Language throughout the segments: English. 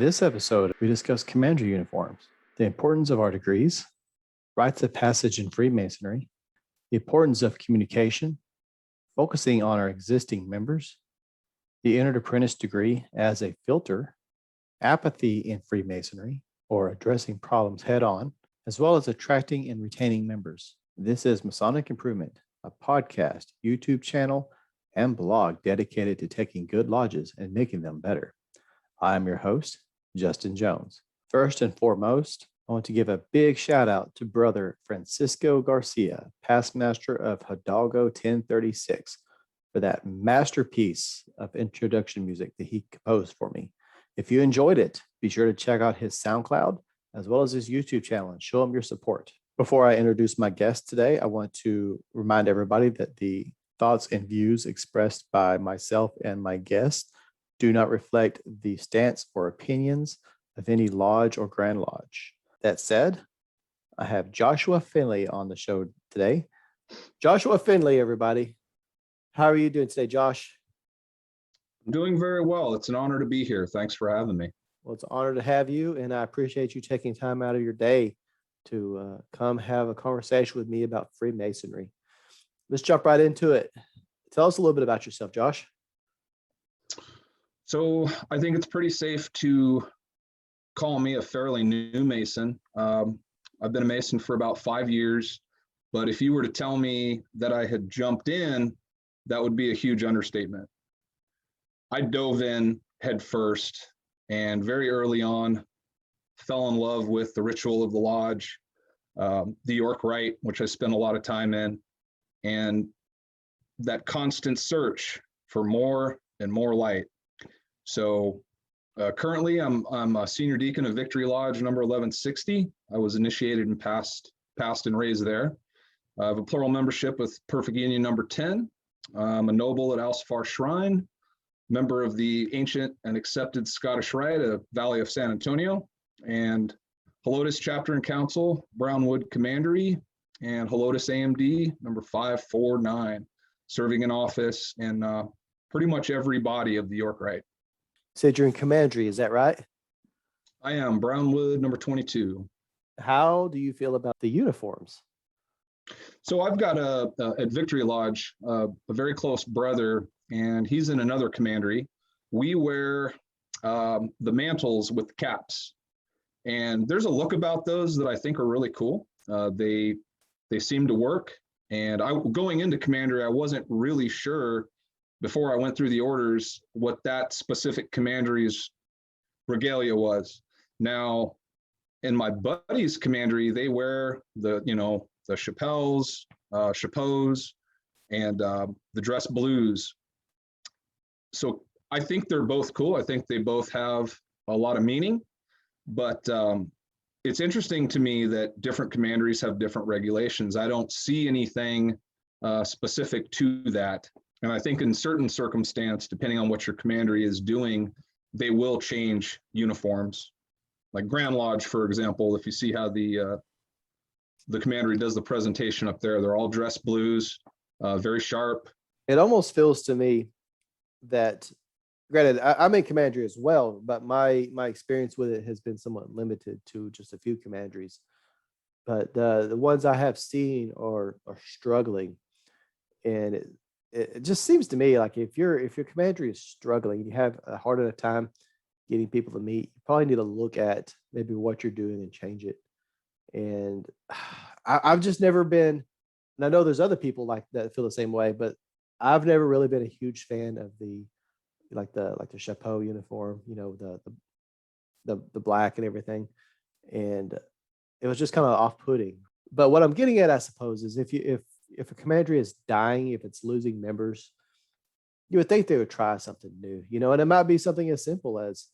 this episode, we discuss Commandry uniforms, the importance of our degrees, rites of passage in Freemasonry, the importance of communication, focusing on our existing members, the Entered Apprentice degree as a filter, apathy in Freemasonry, or addressing problems head on, as well as attracting and retaining members. This is Masonic Improvement, a podcast, YouTube channel, and blog dedicated to taking good lodges and making them better. I'm your host, Justin Jones. First and foremost, I want to give a big shout out to brother Francisco Garcia, past master of Hidalgo 1036, for that masterpiece of introduction music that he composed for me. If you enjoyed it, be sure to check out his SoundCloud as well as his YouTube channel and show him your support. Before I introduce my guest today, I want to remind everybody that the thoughts and views expressed by myself and my guests do not reflect the stance or opinions of any lodge or Grand Lodge. That said, I have Joshua Finley on the show today. Joshua Finley, everybody. How are you doing today, Josh? I'm doing very well. It's an honor to be here. Thanks for having me. Well, it's an honor to have you, and I appreciate you taking time out of your day to come have a conversation with me about Freemasonry. Let's jump right into it. Tell us a little bit about yourself, Josh. So I think it's pretty safe to call me a fairly new Mason. I've been a Mason for about 5 years, but if you were to tell me that I had jumped in, that would be a huge understatement. I dove in head first and very early on fell in love with the ritual of the lodge, the York Rite, which I spent a lot of time in, and that constant search for more and more light. So currently I'm a senior deacon of Victory Lodge number 1160. I was initiated and passed and raised there. I have a plural membership with Perfect Union number 10. I'm a noble at Alsfar Shrine, member of the ancient and accepted Scottish Rite of Valley of San Antonio, and Helotus Chapter and Council, Brownwood Commandry, and Helotus AMD number 549, serving in office in pretty much every body of the York Rite. Said you're in Commandry, is that right? I am Brownwood number 22. How do you feel about the uniforms? So I've got at Victory Lodge, a very close brother, and he's in another Commandry. We wear the mantles with caps, and there's a look about those that I think are really cool. They seem to work, and going into Commandry, I wasn't really sure before I went through the orders what that specific Commandry's regalia was. Now, in my buddy's Commandry, they wear the chapels, chapeaus, and the dress blues. So I think they're both cool. I think they both have a lot of meaning, but it's interesting to me that different Commandries have different regulations. I don't see anything specific to that. And I think in certain circumstance, depending on what your Commandry is doing, they will change uniforms. Like Grand Lodge, for example, if you see how the Commandry does the presentation up there, they're all dress blues, very sharp. It almost feels to me that, granted, I'm in Commandry as well, but my experience with it has been somewhat limited to just a few Commandries. But the ones I have seen are struggling, and it just seems to me like if your Commandry is struggling and you have a harder time getting people to meet, you probably need to look at maybe what you're doing and change it. And I've just never been, and I know there's other people like that feel the same way, but I've never really been a huge fan of the chapeau uniform, the black and everything. And it was just kind of off-putting. But what I'm getting at, I suppose, is if a Commandry is dying, if it's losing members, you would think they would try something new, and it might be something as simple as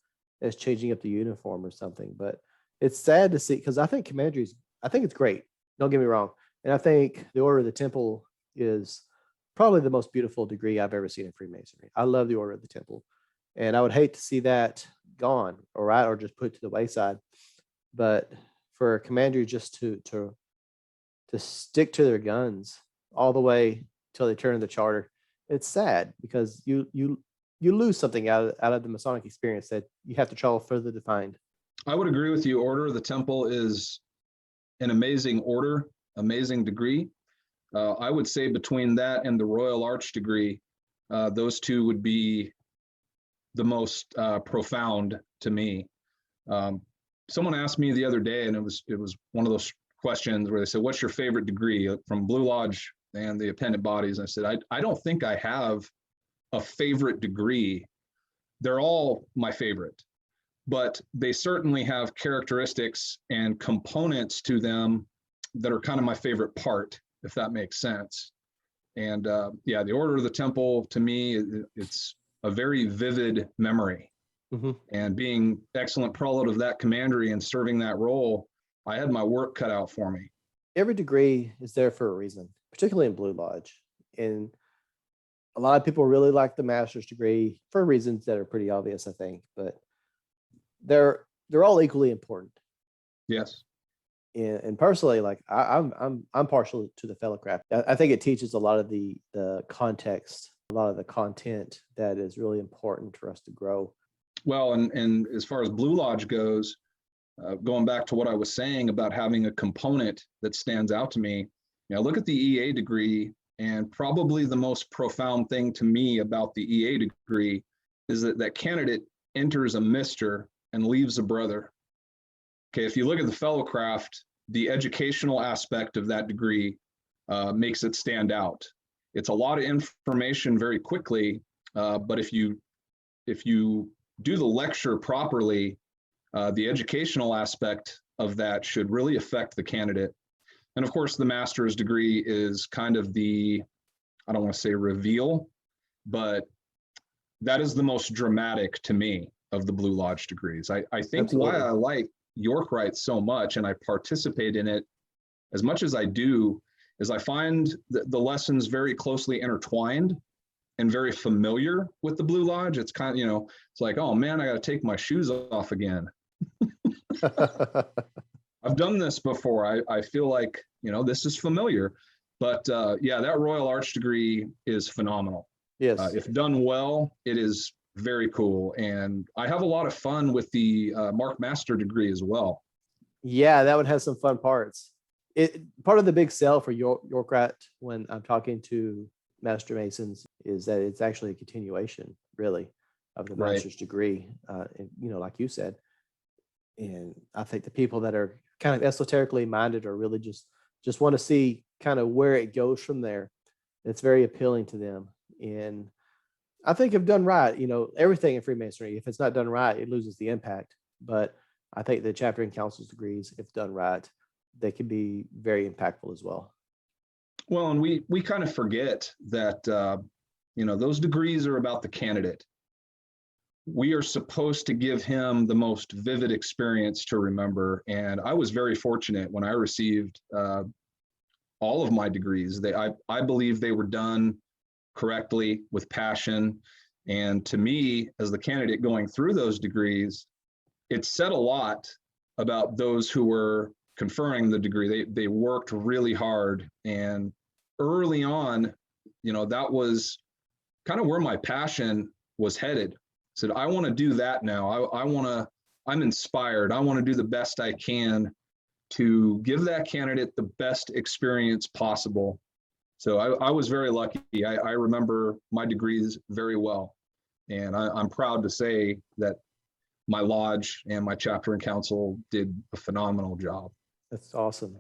changing up the uniform or something. But it's sad to see, because I think Commandry's, I think it's great. Don't get me wrong. And I think the Order of the Temple is probably the most beautiful degree I've ever seen in Freemasonry. I love the Order of the Temple, and I would hate to see that gone, or just put to the wayside. But for a Commandry just to stick to their guns all the way till they turn the charter, it's sad, because you you lose something out of the Masonic experience that you have to travel further to find. I would agree with you. Order of the Temple is an amazing order, amazing degree. I would say between that and the Royal Arch degree, those two would be the most profound to me. Someone asked me the other day, and it was one of those questions where they said, "What's your favorite degree from Blue Lodge and the appendant bodies?" And I said, I don't think I have a favorite degree. They're all my favorite, but they certainly have characteristics and components to them that are kind of my favorite part, if that makes sense. And yeah, the Order of the Temple, to me, it's a very vivid memory. Mm-hmm. And being excellent prelate of that commandery and serving that role, I had my work cut out for me. Every degree is there for a reason, particularly in Blue Lodge. And a lot of people really like the master's degree for reasons that are pretty obvious, I think, but they're all equally important. Yes. And personally, like I'm partial to the fellowcraft. I think it teaches a lot of the context, a lot of the content that is really important for us to grow. Well, and as far as Blue Lodge goes, going back to what I was saying about having a component that stands out to me, look at the EA degree, and probably the most profound thing to me about the EA degree is that candidate enters a mister and leaves a brother. Okay, if you look at the fellowcraft, the educational aspect of that degree makes it stand out. It's a lot of information very quickly, but if you do the lecture properly, the educational aspect of that should really affect the candidate. And of course, the master's degree is kind of the, I don't want to say reveal, but that is the most dramatic to me of the Blue Lodge degrees. I think Absolutely. why I like York Rites so much and I participate in it as much as I do is I find the lessons very closely intertwined and very familiar with the Blue Lodge. It's kind of, it's like, oh man, I got to take my shoes off again. I've done this before. I feel like, this is familiar, but yeah, that Royal Arch degree is phenomenal. Yes. If done well, it is very cool. And I have a lot of fun with the Mark Master degree as well. Yeah, that would have some fun parts. Part of the big sell for York Rat when I'm talking to Master Masons is that it's actually a continuation, really, of the Right. master's degree. And, like you said, and I think the people that are kind of esoterically minded or really just want to see kind of where it goes from there. It's very appealing to them. And I think if done right, everything in Freemasonry, if it's not done right, it loses the impact. But I think the chapter and council's degrees, if done right, they can be very impactful as well. Well, and we kind of forget that, those degrees are about the candidate. We are supposed to give him the most vivid experience to remember. And I was very fortunate when I received all of my degrees. I believe they were done correctly with passion. And to me, as the candidate going through those degrees, it said a lot about those who were conferring the degree. They worked really hard. And early on, that was kind of where my passion was headed. I said, I want to do that now. I'm inspired. I want to do the best I can to give that candidate the best experience possible. So I was very lucky. I remember my degrees very well. And I'm proud to say that my lodge and my chapter and council did a phenomenal job. That's awesome.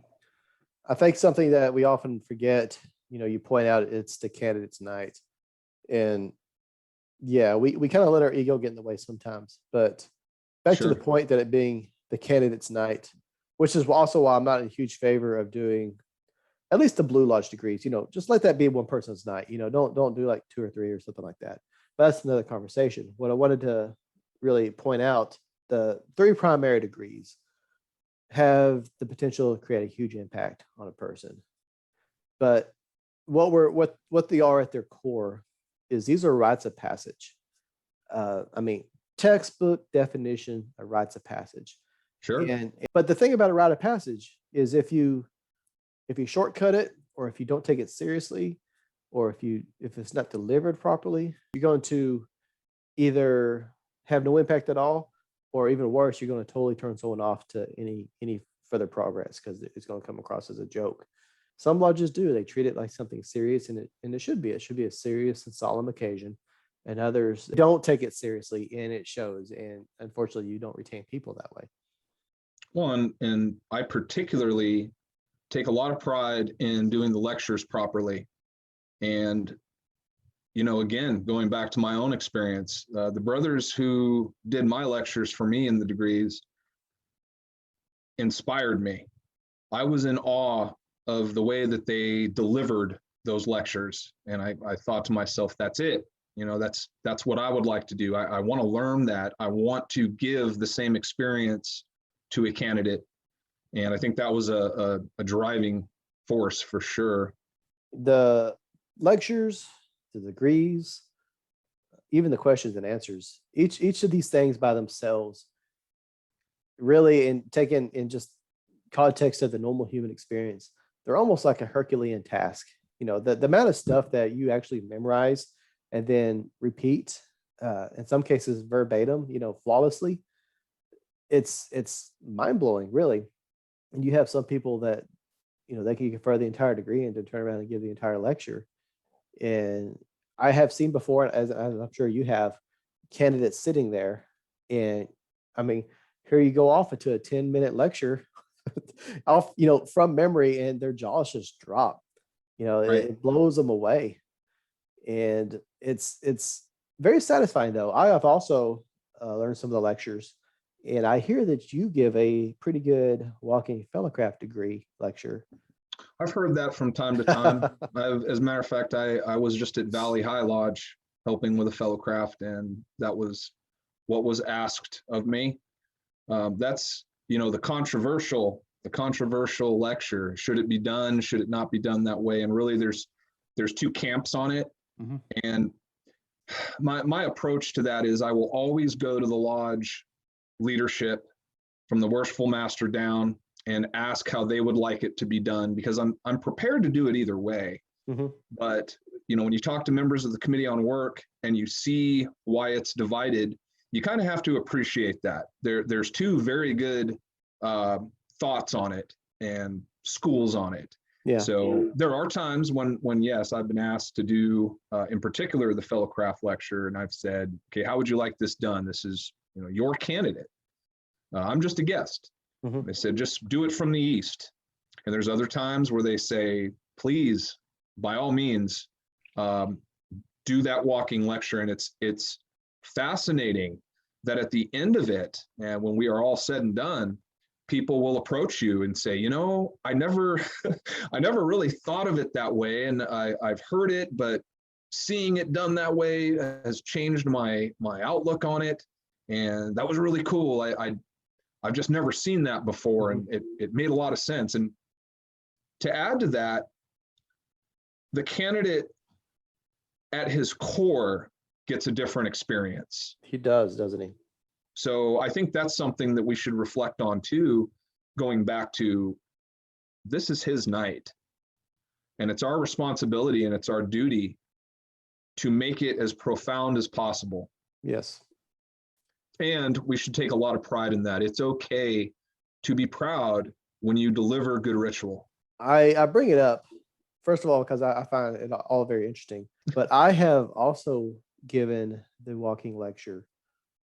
I think something that we often forget, you point out it's the candidate's night. And yeah, we kind of let our ego get in the way sometimes. But back to the point that it being the candidate's night, which is also why I'm not in huge favor of doing at least the Blue Lodge degrees, just let that be one person's night. Don't do like 2 or 3 or something like that. But that's another conversation. What I wanted to really point out, the 3 primary degrees have the potential to create a huge impact on a person. But what they are at their core is these are rites of passage. Textbook definition of rites of passage. Sure. But the thing about a rite of passage is if you shortcut it, or if you don't take it seriously, or if it's not delivered properly, you're going to either have no impact at all, or even worse, you're going to totally turn someone off to any further progress because it's going to come across as a joke. Some lodges do; they treat it like something serious, and it should be. It should be a serious and solemn occasion. And others don't take it seriously, and it shows. And unfortunately, you don't retain people that way. Well, and I particularly take a lot of pride in doing the lectures properly. And, again, going back to my own experience, the brothers who did my lectures for me in the degrees inspired me. I was in awe of the way that they delivered those lectures. And I thought to myself, that's it. That's what I would like to do. I want to learn that. I want to give the same experience to a candidate. And I think that was a driving force for sure. The lectures, the degrees, even the questions and answers, each of these things by themselves, really, and taken in just context of the normal human experience, they're almost like a Herculean task. The amount of stuff that you actually memorize and then repeat, in some cases verbatim, flawlessly, it's mind-blowing, really. And you have some people that, they can confer the entire degree and to turn around and give the entire lecture. And I have seen before, as I'm sure you have, candidates sitting there, and I mean, here you go off into a 10-minute lecture off, from memory, and their jaws just drop. Right. It blows them away. And it's very satisfying, though. I have also learned some of the lectures, and I hear that you give a pretty good walking fellowcraft degree lecture. I've heard that from time to time. As a matter of fact, I was just at Valley High Lodge helping with a fellowcraft, and that was what was asked of me. That's the controversial lecture. Should it be done? Should it not be done that way? And really, there's two camps on it. Mm-hmm. And my approach to that is I will always go to the lodge leadership from the worshipful master down and ask how they would like it to be done, because I'm prepared to do it either way. Mm-hmm. But when you talk to members of the committee on work and you see why it's divided, you kind of have to appreciate that there's two very good thoughts on it and schools on it. Yeah. So there are times when yes, I've been asked to do in particular the fellowcraft lecture, and I've said, okay, how would you like this done? This is your candidate. I'm just a guest. Mm-hmm. They said, just do it from the east. And there's other times where they say, please, by all means, do that walking lecture. And it's fascinating that at the end of it, and when we are all said and done, people will approach you and say, I never really thought of it that way. And I've heard it, but seeing it done that way has changed my outlook on it. And that was really cool. I've just never seen that before. And it made a lot of sense. And to add to that, the candidate at his core gets a different experience. He does, doesn't he? So I think that's something that we should reflect on too, going back to, this is his night. And it's our responsibility and it's our duty to make it as profound as possible. Yes. And we should take a lot of pride in that. It's okay to be proud when you deliver good ritual. I bring it up, first of all, because I find it all very interesting. But I have also given the walking lecture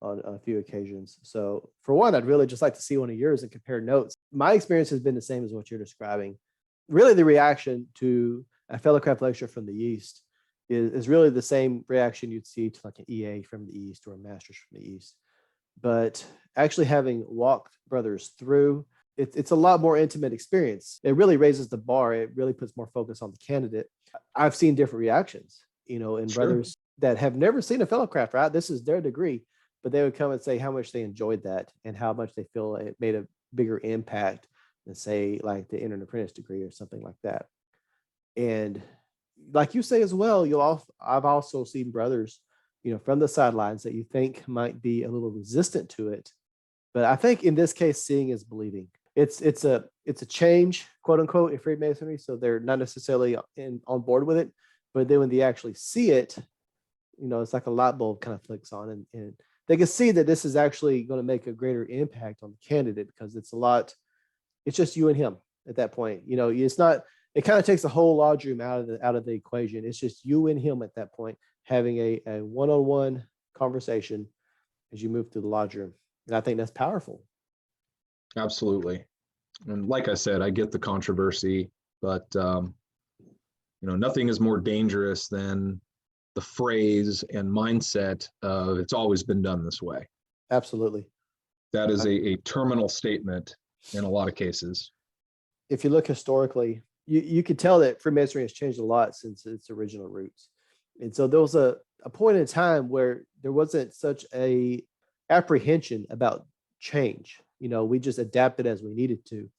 on a few occasions. So for one, I'd really just like to see one of yours and compare notes. My experience has been the same as what you're describing. Really, the reaction to a fellowcraft lecture from the East is really the same reaction you'd see to like an EA from the East or a master's from the East. But actually having walked brothers through, it's a lot more intimate experience. It really raises the bar. It really puts more focus on the candidate. I've seen different reactions, in Sure. brothers that have never seen a fellowcraft, right? This is their degree, but they would come and say how much they enjoyed that and how much they feel it made a bigger impact than, say, like the Entered Apprentice degree or something like that. And like you say as well, I've also seen brothers, from the sidelines that you think might be a little resistant to it. But I think in this case, seeing is believing. It's a change, quote unquote, in Freemasonry. So they're not necessarily on board with it, but then when they actually see it, it's like a light bulb kind of flicks on, and they can see that this is actually going to make a greater impact on the candidate, because it's just you and him at that point. It's not, it kind of takes the whole lodge room out of the equation. It's just you and him at that point, having a one-on-one conversation as you move through the lodge room. And I think that's powerful. Absolutely. And like I said, I get the controversy, but nothing is more dangerous than the phrase and mindset of it's always been done this way. Absolutely. That is a terminal statement in a lot of cases. If you look historically, you could tell that Freemasonry has changed a lot since its original roots. And so there was a point in time where there wasn't such a apprehension about change. We just adapted as we needed to.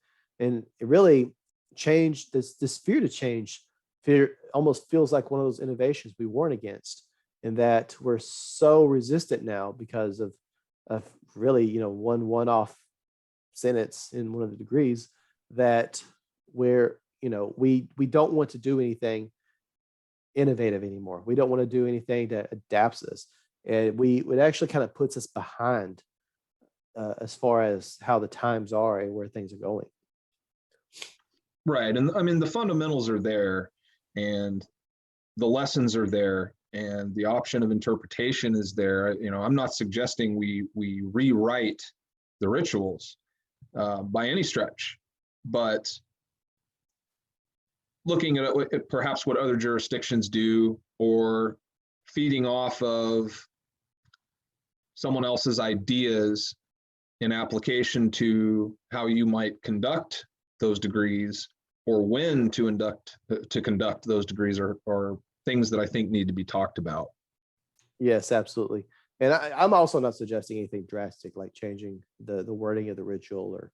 And it really changed this fear to change. Fear almost feels like one of those innovations we warn against, and that we're so resistant now because of really, one-off sentence in one of the degrees, that we're, we don't want to do anything innovative anymore. We don't want to do anything that adapts us. And it actually kind of puts us behind as far as how the times are and where things are going. Right. And I mean, the fundamentals are there, and the lessons are there, and the option of interpretation is there. I'm not suggesting we rewrite the rituals by any stretch, but looking at perhaps what other jurisdictions do, or feeding off of someone else's ideas in application to how you might conduct those degrees, or when to conduct those degrees, are things that I think need to be talked about. Yes, absolutely. And I'm also not suggesting anything drastic like changing the wording of the ritual or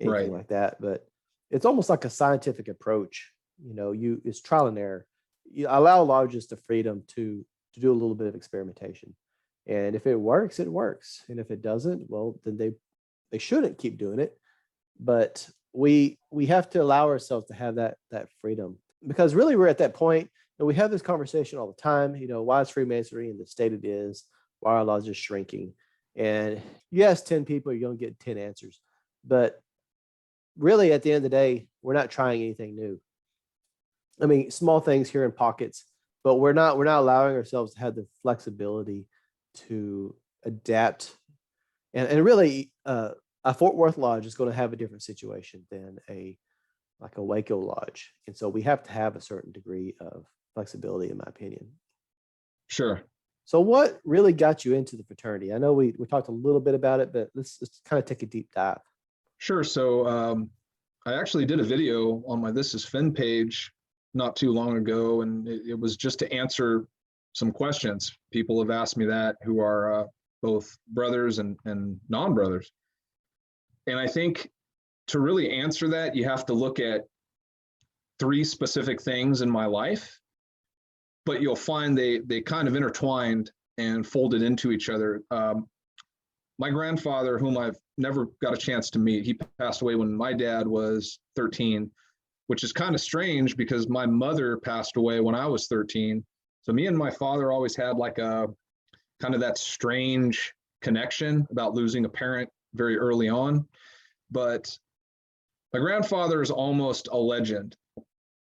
anything like that, but it's almost like a scientific approach. It's trial and error. You allow lodges the freedom to do a little bit of experimentation. And if it works, it works. And if it doesn't, well, then they shouldn't keep doing it. But we have to allow ourselves to have that freedom, because really we're at that point, and we have this conversation all the time. Why is Freemasonry in the state it is? Why are laws just shrinking? And you ask 10 people, you're going to get 10 answers. But really, at the end of the day, we're not trying anything new. I mean, small things here in pockets, but we're not allowing ourselves to have the flexibility to adapt. And really, a Fort Worth lodge is going to have a different situation than a Waco lodge. And so we have to have a certain degree of flexibility, in my opinion. Sure. So what really got you into the fraternity? I know we talked a little bit about it, but let's kind of take a deep dive. Sure. So I actually did a video on my This Is Finn page not too long ago, and it was just to answer some questions. People have asked me that, who are both brothers and non-brothers. And I think to really answer that, you have to look at 3 specific things in my life, but you'll find they kind of intertwined and folded into each other. My grandfather, whom I've never got a chance to meet, he passed away when my dad was 13, which is kind of strange because my mother passed away when I was 13. So me and my father always had like a kind of that strange connection about losing a parent very early on. But my grandfather is almost a legend,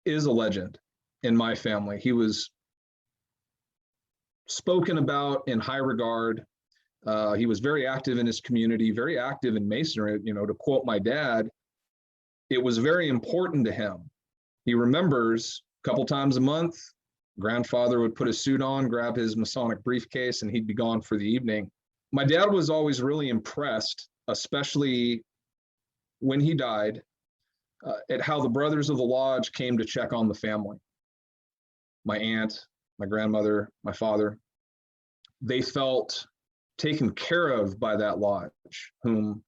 is a legend in my family. He was spoken about in high regard. He was very active in his community, very active in Masonry. To quote my dad, it was very important to him. He remembers a couple times a month, grandfather would put his suit on, grab his Masonic briefcase, and he'd be gone for the evening. My dad was always really impressed, especially when he died, at how the brothers of the lodge came to check on the family. My aunt, my grandmother, my father, they felt taken care of by that lodge, whom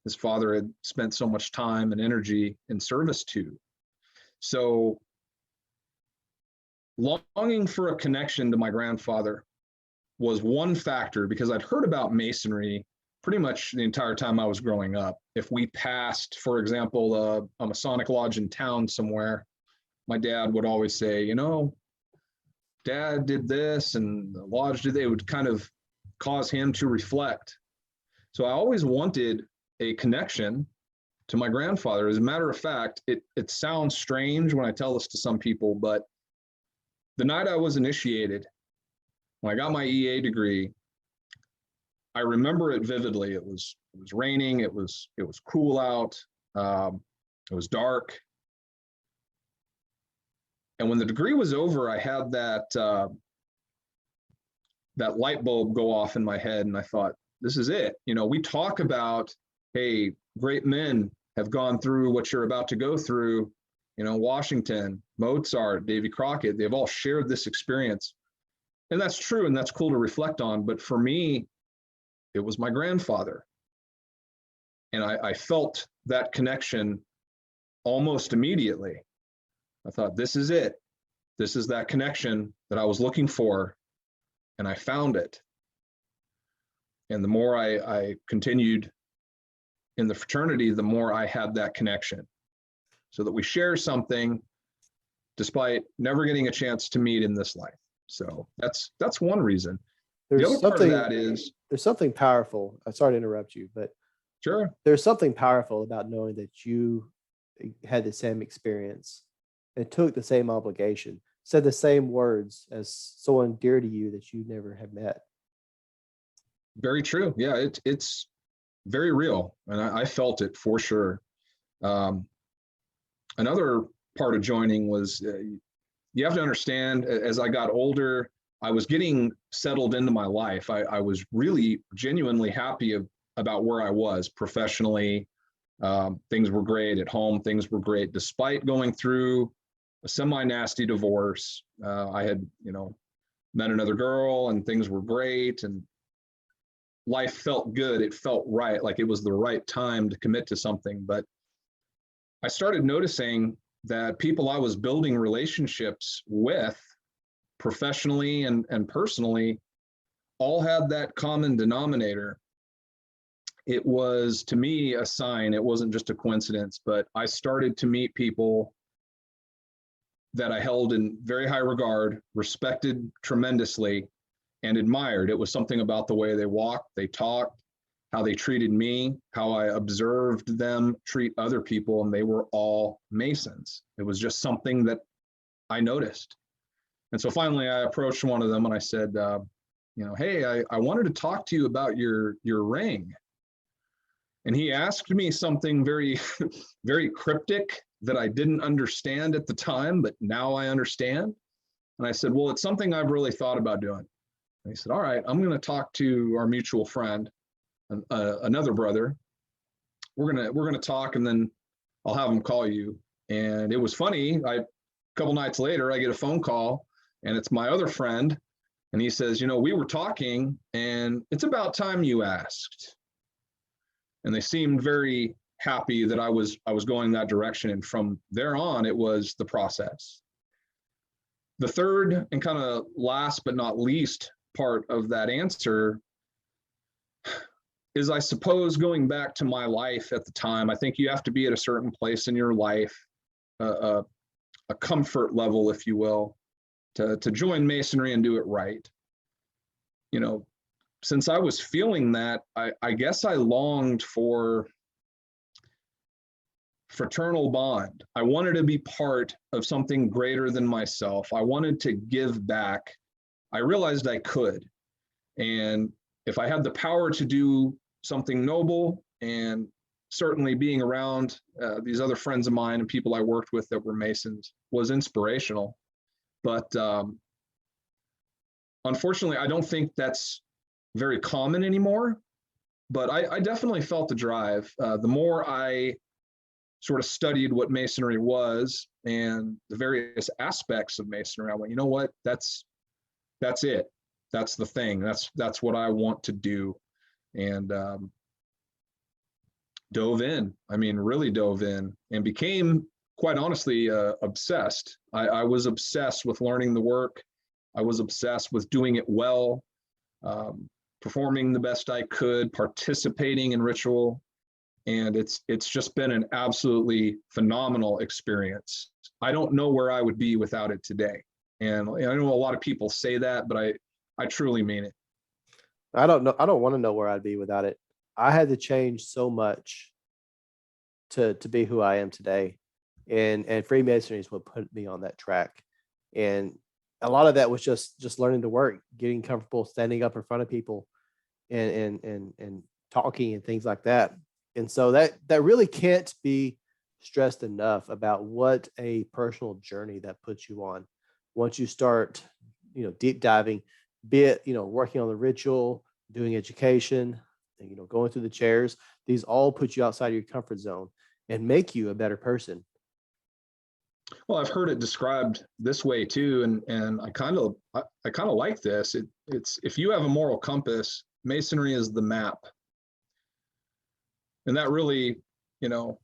his father had spent so much time and energy in service to. So longing for a connection to my grandfather was one factor, because I'd heard about Masonry pretty much the entire time I was growing up. If we passed, for example, a Masonic lodge in town somewhere, my dad would always say, Dad did this and the lodge did, it would kind of cause him to reflect. So I always wanted a connection to my grandfather. As a matter of fact, it sounds strange when I tell this to some people, but the night I was initiated, when I got my EA degree, I remember it vividly. It was raining. It was cool out. It was dark. And when the degree was over, I had that light bulb go off in my head, and I thought, this is it. You know, we talk about, hey, great men have gone through what you're about to go through. You know, Washington, Mozart, Davy Crockett, they've all shared this experience. And that's true, and that's cool to reflect on. But for me, it was my grandfather. And I felt that connection almost immediately. I thought, this is it. This is that connection that I was looking for, and I found it. And the more I continued in the fraternity, the more I had that connection, so that we share something despite never getting a chance to meet in this life. So that's one reason. The other part of that is, there's something powerful. I'm sorry to interrupt you, but sure, there's something powerful about knowing that you had the same experience and took the same obligation, said the same words as someone dear to you that you never have met. very true. Yeah, it's very real, and I felt it for sure. Another part of joining was, you have to understand, as I got older, I was getting settled into my life. I was really genuinely happy about where I was professionally. Things were great at home. Things were great despite going through a semi-nasty divorce. I had, met another girl, and things were great, and life felt good. It felt right, like it was the right time to commit to something. But I started noticing that people I was building relationships with, professionally and personally, all had that common denominator. It was, to me, a sign. It wasn't just a coincidence, but I started to meet people that I held in very high regard, respected tremendously, and admired. It was something about the way they walked, they talked, how they treated me, how I observed them treat other people, and they were all Masons. It was just something that I noticed. And so finally I approached one of them and I said, hey, I wanted to talk to you about your ring. And he asked me something very, very cryptic that I didn't understand at the time, but now I understand. And I said, well, it's something I've really thought about doing. And he said, all right, I'm going to talk to our mutual friend, another brother. We're going to talk, and then I'll have him call you. And it was funny. A couple nights later, I get a phone call, and it's my other friend. And he says, we were talking, and it's about time you asked. And they seemed very happy that I was going that direction. And from there on, it was the process. The third and kind of last but not least part of that answer is, I suppose, going back to my life at the time. I think you have to be at a certain place in your life, a comfort level, if you will, to join Masonry and do it right. Since I was feeling that, I guess I longed for fraternal bond. I wanted to be part of something greater than myself. I wanted to give back. I realized I could. And if I had the power to do something noble, and certainly being around these other friends of mine and people I worked with that were Masons was inspirational. But unfortunately, I don't think that's very common anymore, but I definitely felt the drive. The more I sort of studied what Masonry was and the various aspects of Masonry, I went, you know what, that's it. That's the thing. That's what I want to do. And dove in. I mean, really dove in, and became, quite honestly, obsessed. I was obsessed with learning the work. I was obsessed with doing it well, performing the best I could, participating in ritual. And it's just been an absolutely phenomenal experience. I don't know where I would be without it today. And I know a lot of people say that, but I truly mean it. I don't know. I don't want to know where I'd be without it. I had to change so much to be who I am today. And Freemasonry is what put me on that track. And a lot of that was just learning to work, getting comfortable standing up in front of people and talking and things like that. And so that really can't be stressed enough about what a personal journey that puts you on once you start, deep diving, be it, working on the ritual, doing education, going through the chairs. These all put you outside of your comfort zone and make you a better person. Well, I've heard it described this way too, and I kind of like this. It's if you have a moral compass, Masonry is the map, and that really,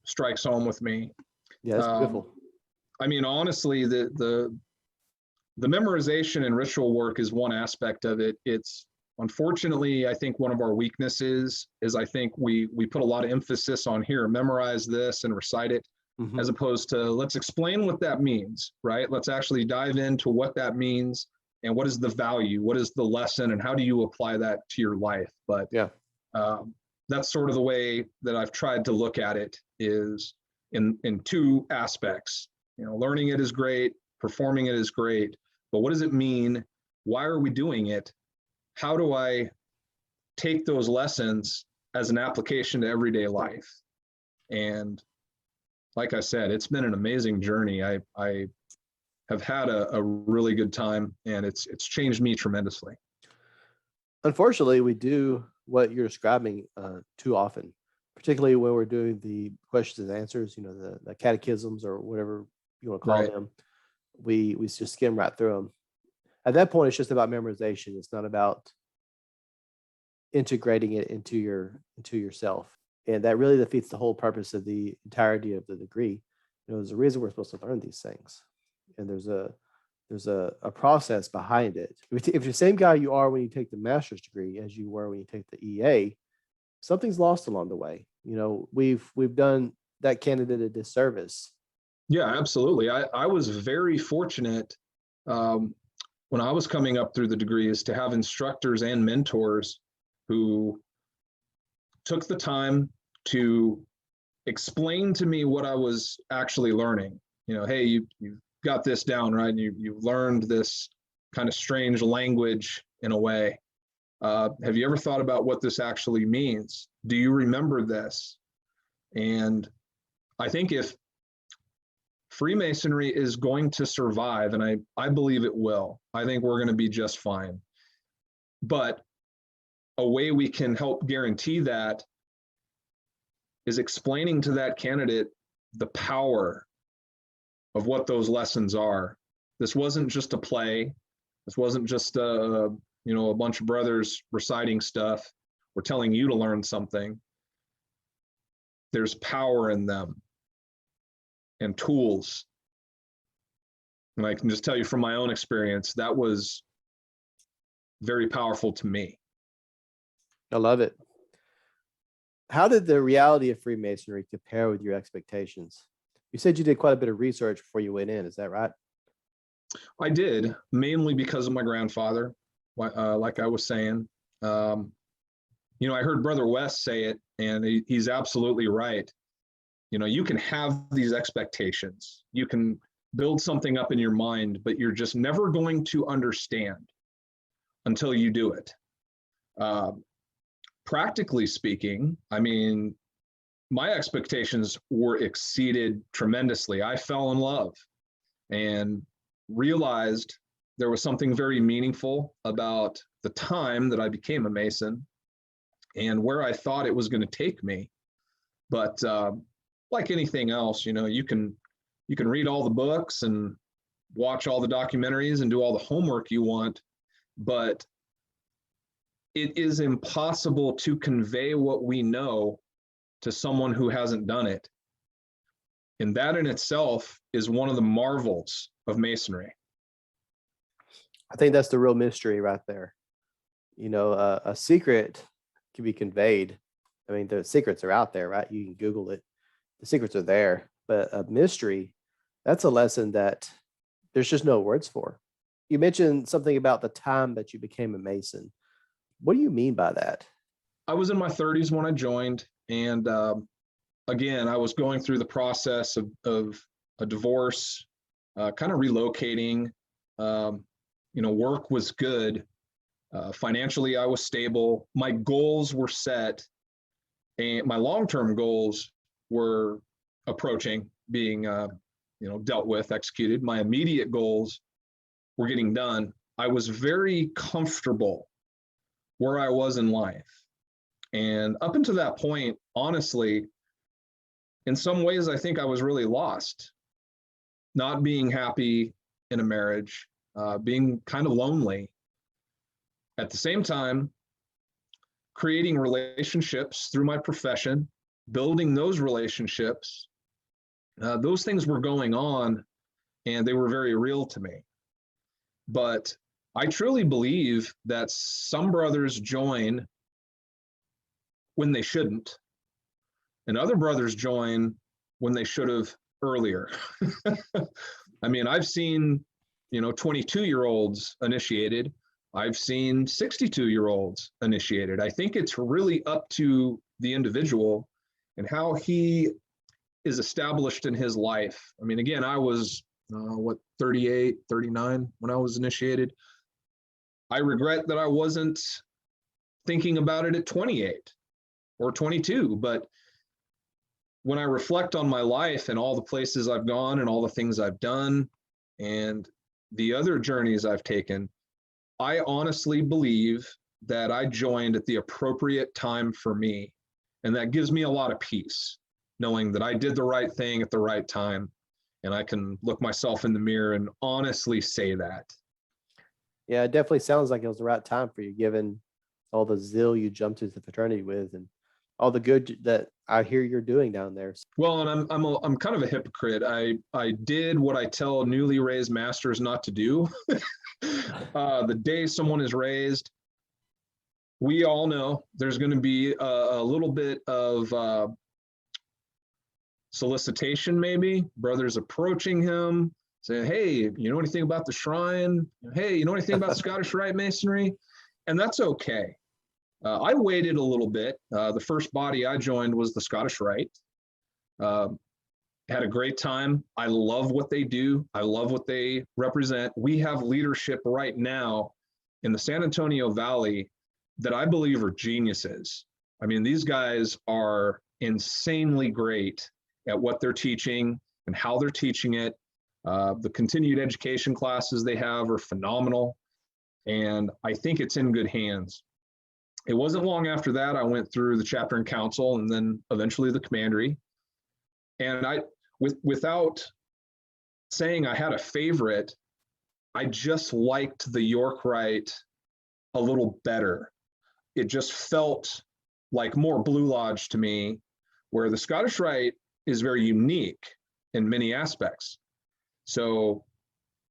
strikes home with me. Yeah, that's beautiful. I mean, honestly, the memorization and ritual work is one aspect of it. It's unfortunately, I think one of our weaknesses is I think we put a lot of emphasis on here, memorize this and recite it, as opposed to let's explain what that means, right? Let's actually dive into what that means and what is the value, what is the lesson, and how do you apply that to your life. But Yeah. That's sort of the way that I've tried to look at it, is in two aspects. Learning it is great, performing it is great, but what does it mean? Why are we doing it? How do I take those lessons as an application to everyday life? And like I said, it's been an amazing journey. I have had a really good time, and it's changed me tremendously. Unfortunately, we do what you're describing too often, particularly when we're doing the questions and answers, the catechisms or whatever you want to call Right. them. We just skim right through them. At that point, it's just about memorization. It's not about integrating it into yourself. And that really defeats the whole purpose of the entirety of the degree. There's a reason we're supposed to learn these things. And there's a process behind it. If you're the same guy you are when you take the master's degree as you were when you take the EA, something's lost along the way. We've done that candidate a disservice. Yeah, absolutely. I was very fortunate when I was coming up through the degrees to have instructors and mentors who took the time to explain to me what I was actually learning. Hey, you've got this down, right? And you've learned this kind of strange language in a way. Have you ever thought about what this actually means? Do you remember this? And I think if Freemasonry is going to survive, and I believe it will, I think we're going to be just fine. But a way we can help guarantee that is explaining to that candidate the power of what those lessons are. This wasn't just a play. This wasn't just a bunch of brothers reciting stuff or telling you to learn something. There's power in them and tools. And I can just tell you from my own experience, that was very powerful to me. I love it. How did the reality of Freemasonry compare with your expectations? You said you did quite a bit of research before you went in. Is that right? I did, mainly because of my grandfather, like I was saying. I heard Brother West say it, and he's absolutely right. You can have these expectations. You can build something up in your mind, but you're just never going to understand until you do it. Practically speaking, I mean, my expectations were exceeded tremendously. I fell in love and realized there was something very meaningful about the time that I became a Mason and where I thought it was going to take me. But like anything else, you can read all the books and watch all the documentaries and do all the homework you want, but it is impossible to convey what we know to someone who hasn't done it. And that in itself is one of the marvels of Masonry. I think that's the real mystery right there. A secret can be conveyed. I mean, the secrets are out there, right? You can Google it. The secrets are there. But a mystery, that's a lesson that there's just no words for. You mentioned something about the time that you became a Mason. What do you mean by that? I was in my 30s when I joined, and again, I was going through the process of a divorce, kind of relocating. Work was good. Financially, I was stable. My goals were set, and my long-term goals were approaching being, dealt with, executed. My immediate goals were getting done. I was very comfortable where I was in life. And up until that point, honestly, in some ways, I think I was really lost, not being happy in a marriage, being kind of lonely. At the same time, creating relationships through my profession, building those relationships, those things were going on and they were very real to me. But I truly believe that some brothers join when they shouldn't, and other brothers join when they should have earlier. I mean, I've seen, 22-year-olds initiated. I've seen 62-year-olds initiated. I think it's really up to the individual and how he is established in his life. I mean, again, I was, 38, 39 when I was initiated. I regret that I wasn't thinking about it at 28 or 22, but when I reflect on my life and all the places I've gone and all the things I've done and the other journeys I've taken, I honestly believe that I joined at the appropriate time for me. And that gives me a lot of peace, knowing that I did the right thing at the right time. And I can look myself in the mirror and honestly say that. Yeah, it definitely sounds like it was the right time for you, given all the zeal you jumped into the fraternity with and all the good that I hear you're doing down there. Well, and I'm kind of a hypocrite. I did what I tell newly raised masters not to do. The day someone is raised, we all know there's going to be a little bit of solicitation, maybe brothers approaching him, saying, "Hey, you know anything about the shrine? Hey, you know anything about Scottish Rite Masonry?" And that's okay. I waited a little bit. The first body I joined was the Scottish Rite. Had a great time. I love what they do. I love what they represent. We have leadership right now in the San Antonio Valley that I believe are geniuses. I mean, these guys are insanely great at what they're teaching and how they're teaching it. The continued education classes they have are phenomenal. And I think it's in good hands. It wasn't long after that I went through the chapter and council and then eventually the Commandry. And without saying I had a favorite, I just liked the York Rite a little better. It just felt like more Blue Lodge to me, where the Scottish Rite is very unique in many aspects. So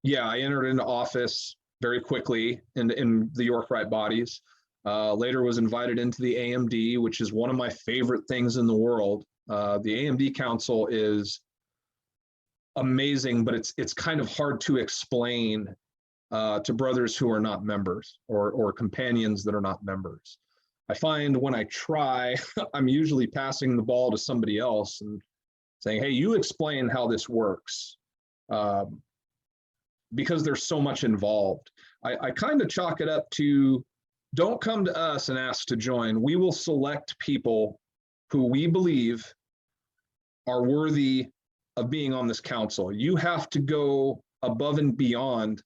yeah, I entered into office very quickly in the York Rite bodies. Later was invited into the AMD, which is one of my favorite things in the world. The AMD Council is amazing, but it's kind of hard to explain to brothers who are not members or companions that are not members. I find when I try, I'm usually passing the ball to somebody else and saying, "Hey, you explain how this works," because there's so much involved. I kind of chalk it up to, don't come to us and ask to join. We will select people who we believe are worthy of being on this council. You have to go above and beyond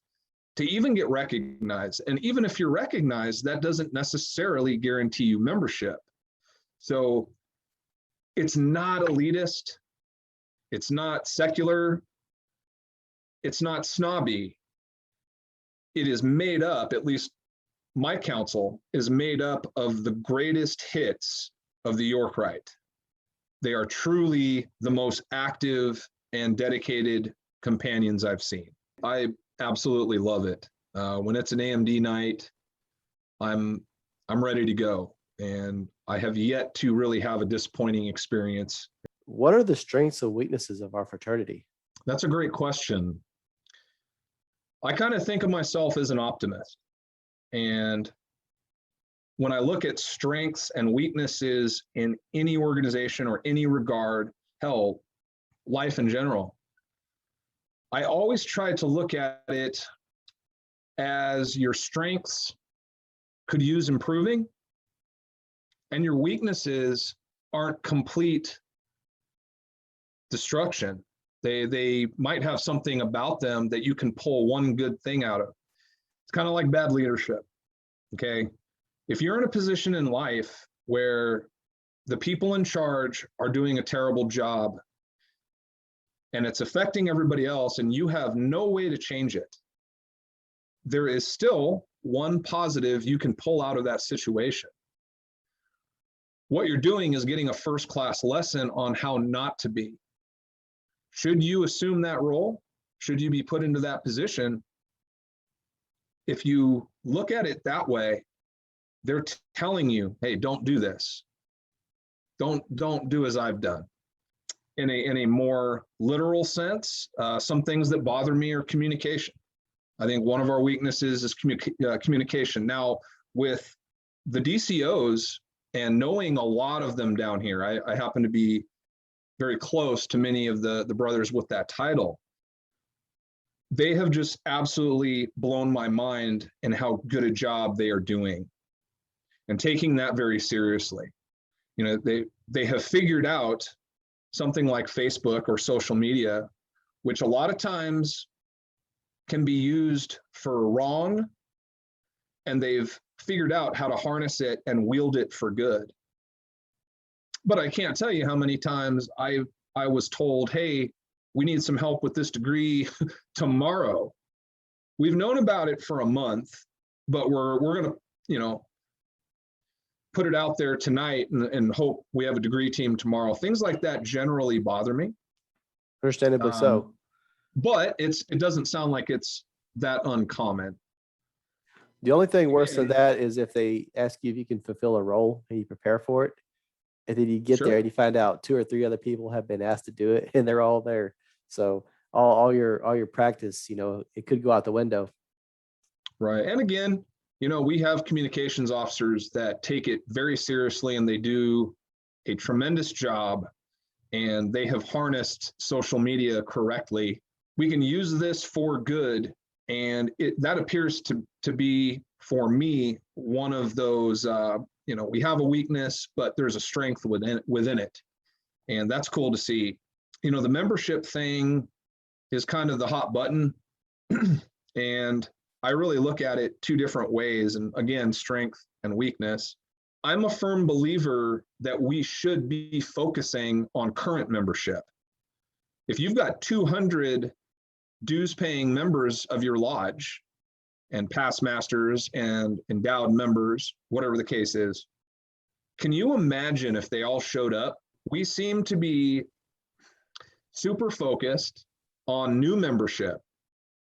to even get recognized. And even if you're recognized, that doesn't necessarily guarantee you membership. So it's not elitist. It's not secular. It's not snobby. It is made up, at least my council is made up of the greatest hits of the York Rite. They are truly the most active and dedicated companions I've seen. I absolutely love it. When it's an AMD night, I'm ready to go, and I have yet to really have a disappointing experience. What are the strengths and weaknesses of our fraternity? That's a great question. I kind of think of myself as an optimist. And when I look at strengths and weaknesses in any organization or any regard, hell, life in general, I always try to look at it as your strengths could use improving and your weaknesses aren't complete destruction. They might have something about them that you can pull one good thing out of. It's kind of like bad leadership. Okay. If you're in a position in life where the people in charge are doing a terrible job and it's affecting everybody else and you have no way to change it, there is still one positive you can pull out of that situation. What you're doing is getting a first-class lesson on how not to be. Should you assume that role? Should you be put into that position? If you look at it that way, they're telling you, hey, don't do this. Don't do as I've done. In a more literal sense, some things that bother me are communication. I think one of our weaknesses is communication. Now, with the DCOs and knowing a lot of them down here, I happen to be very close to many of the brothers with that title. They have just absolutely blown my mind in how good a job they are doing and taking that very seriously. You know, they have figured out something like Facebook or social media, which a lot of times can be used for wrong, and they've figured out how to harness it and wield it for good. But I can't tell you how many times I was told, hey, we need some help with this degree tomorrow. We've known about it for a month, but we're going to, put it out there tonight and hope we have a degree team tomorrow. Things like that generally bother me. Understandably so. But it doesn't sound like it's that uncommon. The only thing worse than that is if they ask you if you can fulfill a role and you prepare for it, and then you get there and you find out 2 or 3 other people have been asked to do it and they're all there. So all your practice, it could go out the window. Right. And again, we have communications officers that take it very seriously and they do a tremendous job, and they have harnessed social media correctly. We can use this for good, and that appears to be, for me, one of those, we have a weakness, but there's a strength within it. And that's cool to see. The membership thing is kind of the hot button. And I really look at it 2 different ways. And again, strength and weakness. I'm a firm believer that we should be focusing on current membership. If you've got 200 dues paying members of your lodge and past masters and endowed members, whatever the case is, can you imagine if they all showed up? We seem to be super focused on new membership.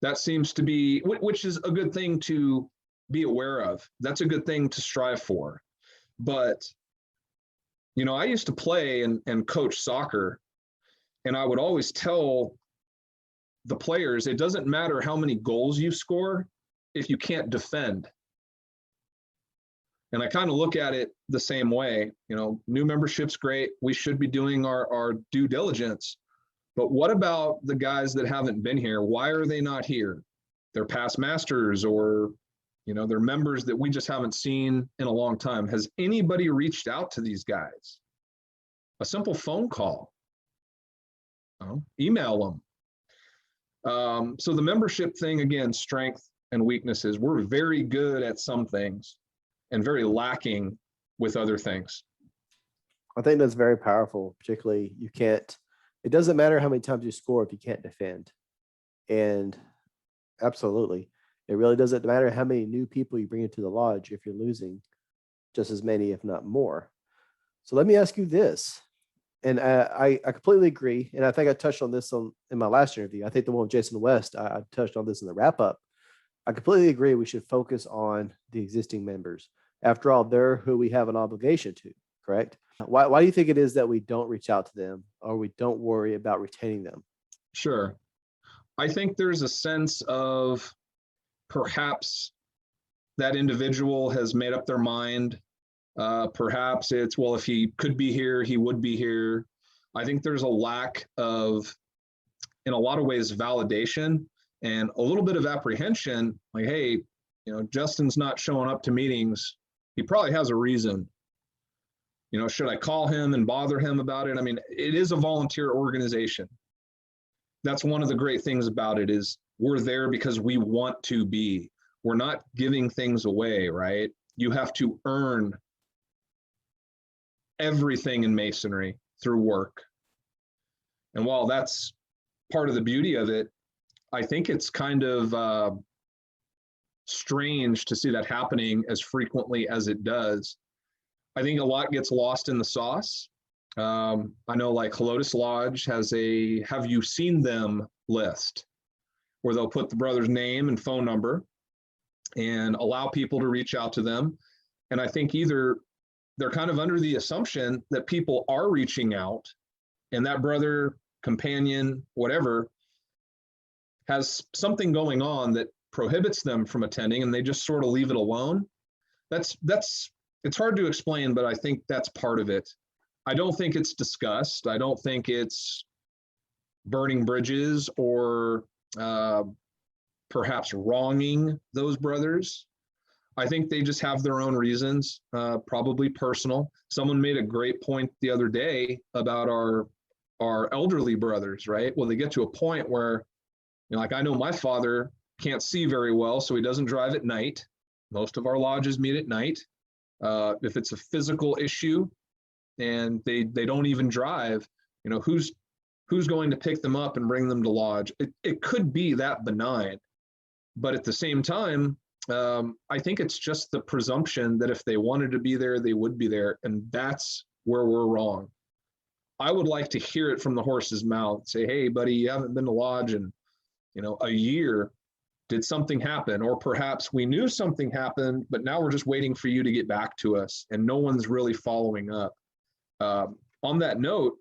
That seems to be, which is a good thing to be aware of. That's a good thing to strive for. But, I used to play and coach soccer, and I would always tell the players, it doesn't matter how many goals you score if you can't defend. And I kind of look at it the same way. New membership's great. We should be doing our due diligence. But what about the guys that haven't been here? Why are they not here? They're past masters, or, they're members that we just haven't seen in a long time. Has anybody reached out to these guys? A simple phone call, email them. So the membership thing, again, strength and weaknesses. We're very good at some things and very lacking with other things. I think that's very powerful. Particularly, it doesn't matter how many times you score if you can't defend. And absolutely, it really doesn't matter how many new people you bring into the lodge if you're losing just as many, if not more. So let me ask you this. And I completely agree. And I think I touched on this in my last interview. I think the one with Jason West, I touched on this in the wrap up. I completely agree. We should focus on the existing members. After all, they're who we have an obligation to, correct? Why do you think it is that we don't reach out to them, or we don't worry about retaining them? Sure. I think there's a sense of perhaps that individual has made up their mind. Perhaps it's, well, if he could be here, he would be here. I think there's a lack of, in a lot of ways, validation and a little bit of apprehension. Like, hey, Justin's not showing up to meetings. He probably has a reason. Should I call him and bother him about it? I mean, it is a volunteer organization. That's one of the great things about it, is we're there because we want to be. We're not giving things away, right? You have to earn everything in Masonry through work. And while that's part of the beauty of it, I think it's kind of strange to see that happening as frequently as it does. I think a lot gets lost in the sauce. I know like Helotes Lodge has a "have you seen them" list, where they'll put the brother's name and phone number and allow people to reach out to them. And I think either they're kind of under the assumption that people are reaching out and that brother, companion, whatever, has something going on that prohibits them from attending, and they just sort of leave it alone. It's hard to explain, but I think that's part of it. I don't think it's disgust. I don't think it's burning bridges or perhaps wronging those brothers. I think they just have their own reasons, probably personal. Someone made a great point the other day about our elderly brothers, right? Well, they get to a point where, like, I know my father can't see very well, so he doesn't drive at night. Most of our lodges meet at night. If it's a physical issue and they don't even drive, who's going to pick them up and bring them to lodge? It could be that benign, but at the same time, I think it's just the presumption that if they wanted to be there, they would be there, and that's where we're wrong. I would like to hear it from the horse's mouth. Say, hey, buddy, you haven't been to lodge in, a year. Did something happen? Or perhaps we knew something happened, but now we're just waiting for you to get back to us, and no one's really following up. On that note,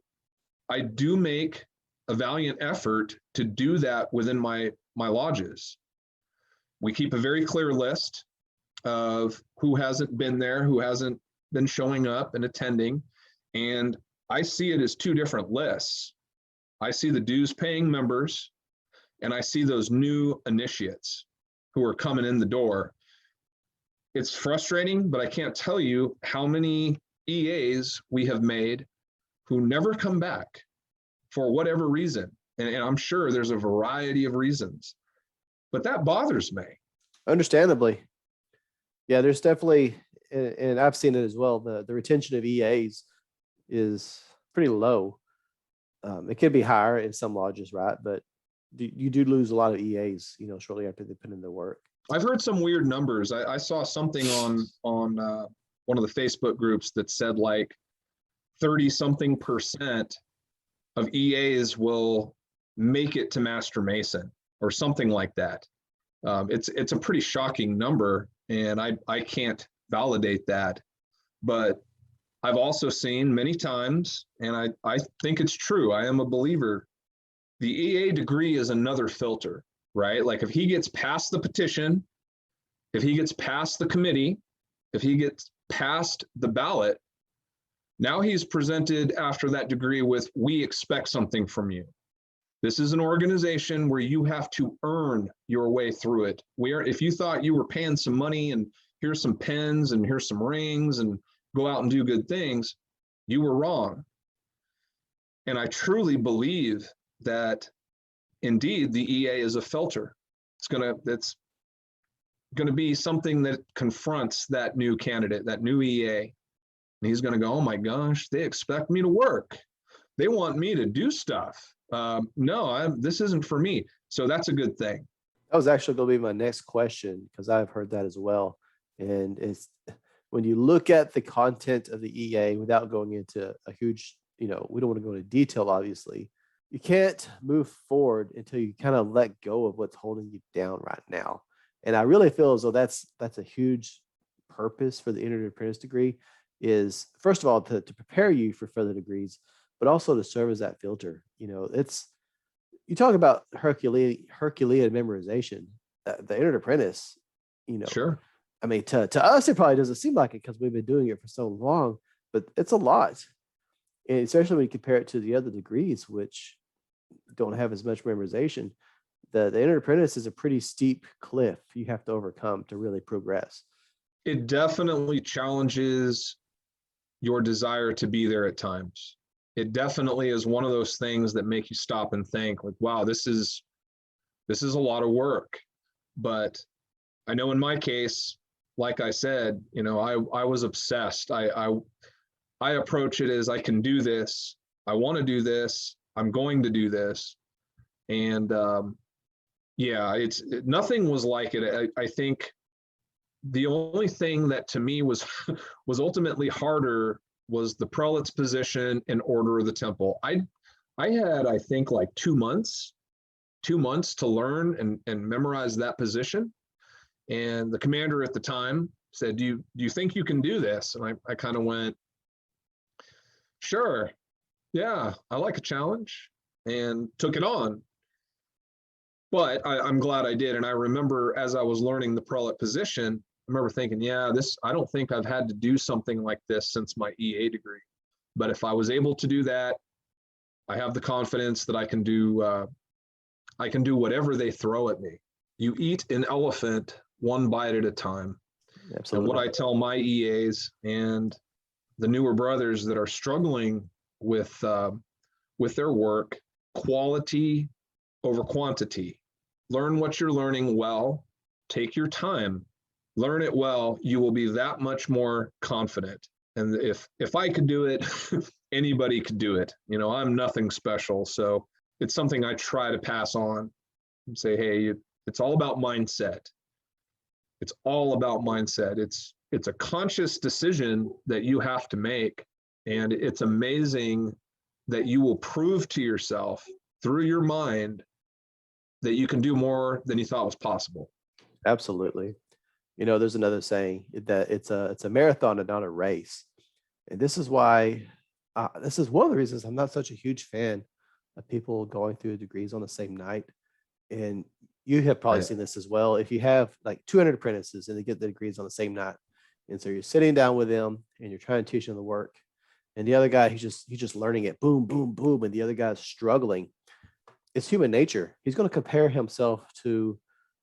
I do make a valiant effort to do that within my lodges. We keep a very clear list of who hasn't been there, who hasn't been showing up and attending. And I see it as two different lists. I see the dues paying members, and I see those new initiates who are coming in the door. It's frustrating, but I can't tell you how many EAs we have made who never come back for whatever reason. And I'm sure there's a variety of reasons, but that bothers me. Understandably. Yeah, there's definitely, and I've seen it as well, the retention of EAs is pretty low. It could be higher in some lodges, right? But you do lose a lot of EAs, shortly after they put in their work. I've heard some weird numbers. I saw something on one of the Facebook groups that said like 30-something% of EAs will make it to Master Mason or something like that. It's a pretty shocking number, and I can't validate that. But I've also seen many times, and I think it's true, I am a believer, the EA degree is another filter, right? Like if he gets past the petition, if he gets past the committee, if he gets past the ballot, now he's presented after that degree with, we expect something from you. This is an organization where you have to earn your way through it. If you thought you were paying some money and here's some pens and here's some rings and go out and do good things, you were wrong. And I truly believe that indeed the EA is a filter. It's gonna be something that confronts that new candidate, that new EA. And he's gonna go, oh my gosh, they expect me to work. They want me to do stuff. No, this isn't for me. So that's a good thing. That was actually going to be my next question, because I've heard that as well. And it's when you look at the content of the EA without going into a huge, we don't want to go into detail, obviously. You can't move forward until you kind of let go of what's holding you down right now. And I really feel as though that's a huge purpose for the Entered Apprentice degree, is first of all to prepare you for further degrees, but also to serve as that filter. It's you talk about Herculean memorization. The Entered Apprentice, Sure. I mean, to us, it probably doesn't seem like it because we've been doing it for so long, but it's a lot. And especially when you compare it to the other degrees, which don't have as much memorization. The Entered Apprentice is a pretty steep cliff you have to overcome to really progress. It definitely challenges your desire to be there at times. It definitely is one of those things that make you stop and think, like, wow, this is a lot of work. But I know in my case, like I said, I was obsessed. I approach it as I can do this. I want to do this. I'm going to do this. And yeah, nothing was like it. I think the only thing that to me was was ultimately harder was the prelate's position and order of the temple. I had, I think, like 2 months to learn and memorize that position. And the commander at the time said, do you think you can do this? And I kind of went, sure, yeah, I like a challenge, and took it on. But I'm glad I did. And I remember as I was learning the prelate position, I remember thinking, yeah, I don't think I've had to do something like this since my EA degree. But if I was able to do that, I have the confidence that I can do whatever they throw at me. You eat an elephant one bite at a time. Absolutely. And what I tell my EAs and the newer brothers that are struggling with their work, quality over quantity. Learn what you're learning well. Take your time. Learn it well. You will be that much more confident. And if I could do it, anybody could do it. I'm nothing special. So it's something I try to pass on and say, hey, it's all about mindset. It's all about mindset. It's a conscious decision that you have to make. And it's amazing that you will prove to yourself through your mind that you can do more than you thought was possible. Absolutely. There's another saying that it's a marathon and not a race. And this is why, this is one of the reasons I'm not such a huge fan of people going through degrees on the same night. And you have probably seen this as well. If you have like 200 apprentices and they get the degrees on the same night, and so you're sitting down with them and you're trying to teach them the work, and the other guy, he's just learning it, boom, boom, boom, and the other guy's struggling. It's human nature. He's going to compare himself to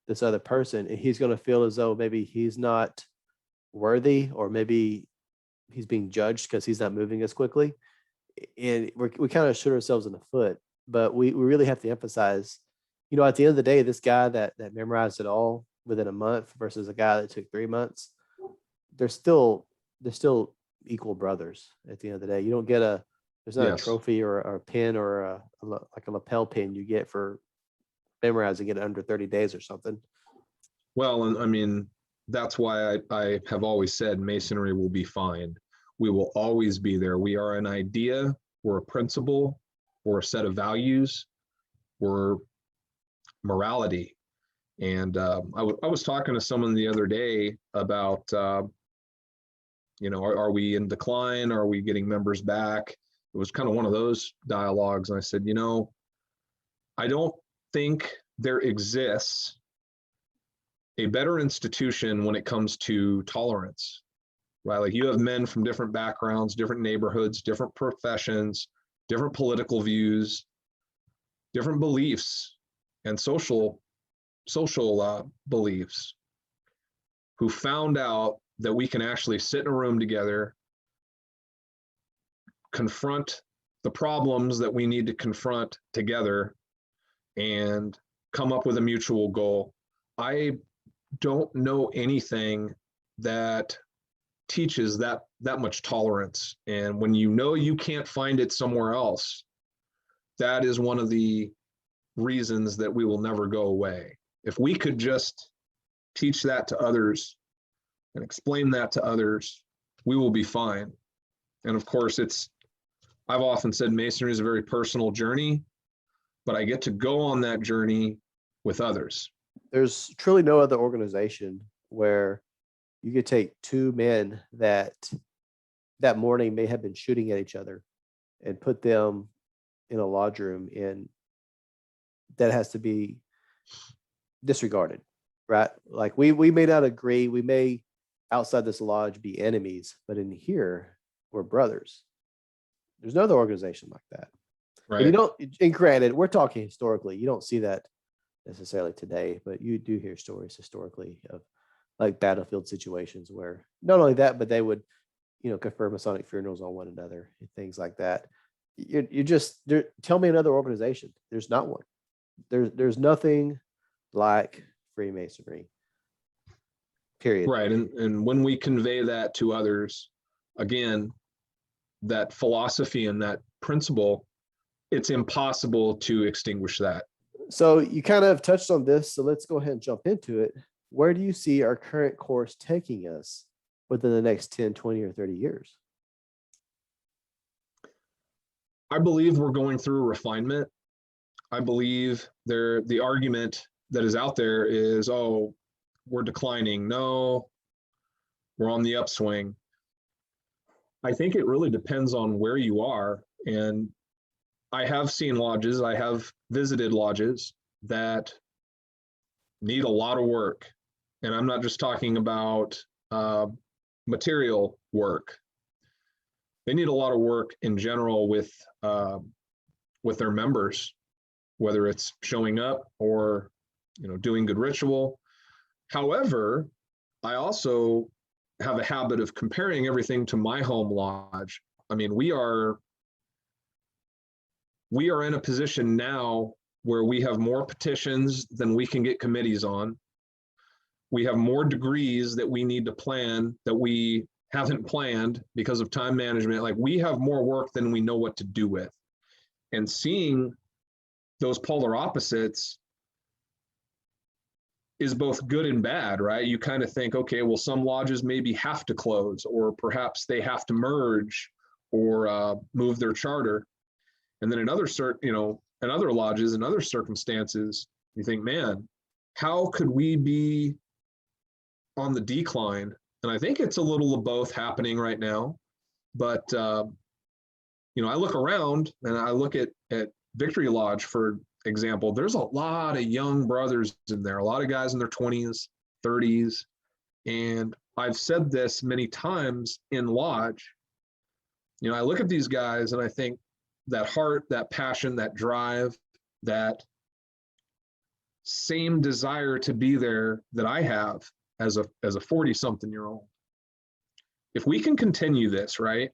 this other person, and he's going to feel as though maybe he's not worthy, or maybe he's being judged because he's not moving as quickly. And we kind of shoot ourselves in the foot. But we really have to emphasize, at the end of the day, this guy that memorized it all within a month versus a guy that took 3 months, they're still equal brothers at the end of the day. You don't get there's not a trophy or a pin or like a lapel pin you get for memorizing it under 30 days or something. Well, and I mean, that's why I have always said Masonry will be fine. We will always be there. We are an idea, we're a principle, we're a set of values, we're morality. And I was talking to someone the other day about, are we in decline? Are we getting members back? It was kind of one of those dialogues. And I said, I don't think there exists a better institution when it comes to tolerance, right? Like, you have men from different backgrounds, different neighborhoods, different professions, different political views, different beliefs, and social beliefs, who found out that we can actually sit in a room together, confront the problems that we need to confront together, and come up with a mutual goal. I don't know anything that teaches that much tolerance. And when you can't find it somewhere else, that is one of the reasons that we will never go away. If we could just teach that to others and explain that to others, we will be fine. And of course, I've often said Masonry is a very personal journey, but I get to go on that journey with others. There's truly no other organization where you could take two men that morning may have been shooting at each other and put them in a lodge room and that has to be disregarded, right? Like we may not agree, we may outside this lodge be enemies, but in here we're brothers. There's no other organization like that. Right. And you don't, and granted, we're talking historically, you don't see that necessarily today, but you do hear stories historically of like battlefield situations where not only that, but they would, confer Masonic funerals on one another and things like that. You just tell me another organization. There's not one. There's nothing like Freemasonry. Period. Right. And when we convey that to others, again, that philosophy and that principle, it's impossible to extinguish that. So you kind of touched on this, so let's go ahead and jump into it. Where do you see our current course taking us within the next 10, 20, or 30 years? I believe we're going through a refinement. I believe the argument that is out there is, oh, we're declining. No, we're on the upswing. I think it really depends on where you are. And I have seen lodges, I have visited lodges that need a lot of work. And I'm not just talking about material work. They need a lot of work in general with their members, whether it's showing up or doing good ritual. However, I also have a habit of comparing everything to my home lodge. I mean, we are in a position now where we have more petitions than we can get committees on. We have more degrees that we need to plan that we haven't planned because of time management. Like, we have more work than we know what to do with. And seeing those polar opposites is both good and bad, right? You kind of think, okay, well, some lodges maybe have to close, or perhaps they have to merge or move their charter. And then in other lodges and other circumstances, you think, man, how could we be on the decline? And I think it's a little of both happening right now. But I look around and I look at Victory Lodge, for example. There's a lot of young brothers in there, a lot of guys in their 20s, 30s. And I've said this many times in lodge. I look at these guys and I think that heart, that passion, that drive, that same desire to be there that I have as a 40-something-year-old. If we can continue this, right?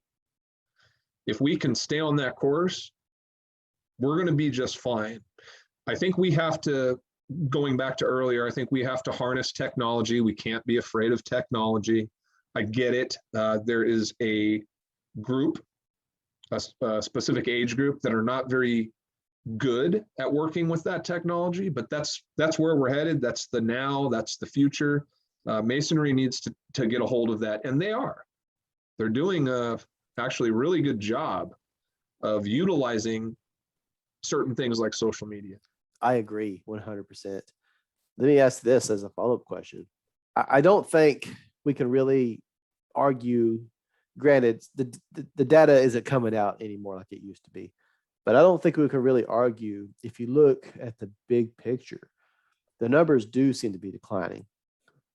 If we can stay on that course, we're going to be just fine. I think we have to, going back to earlier, I think we have to harness technology. We can't be afraid of technology. I get it. There is a group, a specific age group, that are not very good at working with that technology, but that's where we're headed. That's the now, that's the future. Masonry needs to get a hold of that, and they're doing a actually really good job of utilizing certain things like social media. I agree 100%. Let me ask this as a follow-up question. I don't think we can really argue, granted, the data isn't coming out anymore like it used to be, but I don't think we can really argue. If you look at the big picture, the numbers do seem to be declining,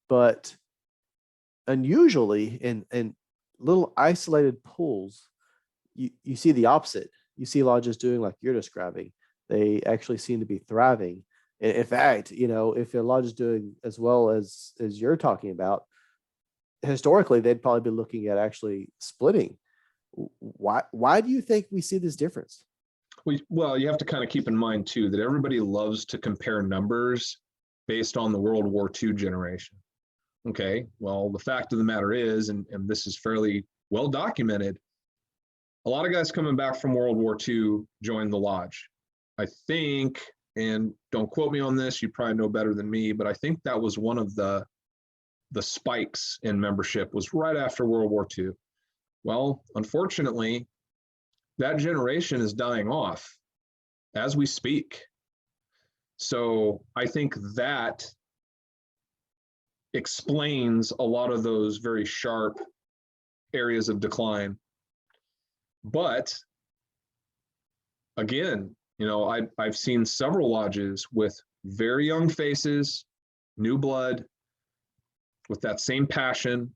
but unusually in little isolated pools, you see the opposite. You see lodges doing like you're describing. They actually seem to be thriving. In fact, if a lodge is doing as well as you're talking about, historically, they'd probably be looking at actually splitting. Why do you think we see this difference? Well, you have to kind of keep in mind too that everybody loves to compare numbers based on the World War II generation. Okay, well, the fact of the matter is, and this is fairly well documented, a lot of guys coming back from World War II joined the lodge. I think, and don't quote me on this, you probably know better than me, but I think that was one of the spikes in membership was right after World War II. Well, unfortunately, that generation is dying off as we speak. So I think that explains a lot of those very sharp areas of decline. But again, You know, I've seen several lodges with very young faces, new blood, with that same passion.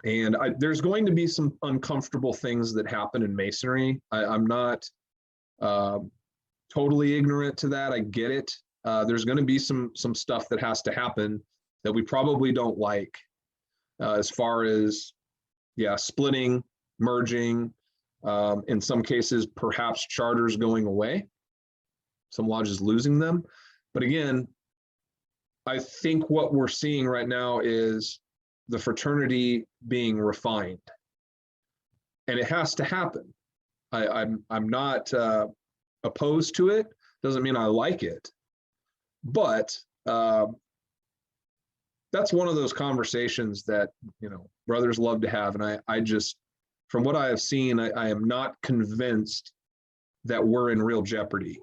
And there's going to be some uncomfortable things that happen in Masonry. I'm not totally ignorant to that. I get it. There's going to be some stuff that has to happen that we probably don't like, as far as, yeah, splitting, merging, in some cases, perhaps charters going away, some lodges losing them. But again, I think what we're seeing right now is the fraternity being refined, and it has to happen. I'm not opposed to it. Doesn't mean I like it, but that's one of those conversations that, you know, brothers love to have. And I just, from what I have seen, I am not convinced that we're in real jeopardy.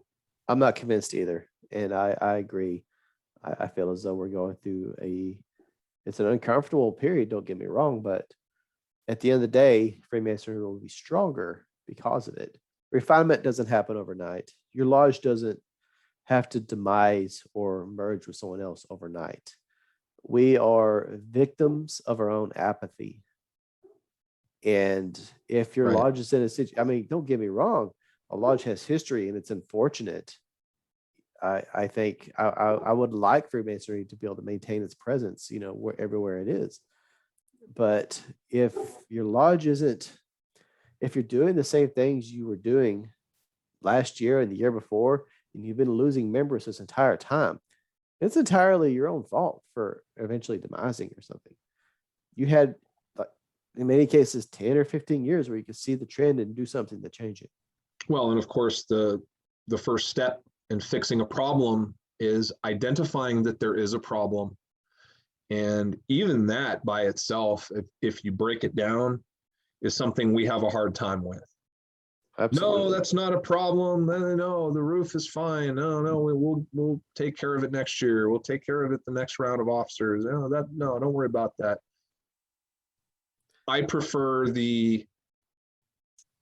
I'm not convinced either. And I agree. I feel as though we're going through it's an uncomfortable period, don't get me wrong, but at the end of the day, Freemasonry will be stronger because of it. Refinement doesn't happen overnight. Your lodge doesn't have to demise or merge with someone else overnight. We are victims of our own apathy. And if your Right. lodge is in a situation, I mean, don't get me wrong, a lodge has history and it's unfortunate. I think I would like Freemasonry to be able to maintain its presence, you know, everywhere it is. But if your lodge isn't, if you're doing the same things you were doing last year and the year before, and you've been losing members this entire time, it's entirely your own fault for eventually demising or something. You had, like, in many cases, 10 or 15 years where you could see the trend and do something to change it. Well, and of course, the first step in fixing a problem is identifying that there is a problem. And even that by itself, if you break it down, is something we have a hard time with. Absolutely. No, that's not a problem. No, the roof is fine. No, we'll take care of it next year. We'll take care of it the next round of officers. No, don't worry about that. I prefer the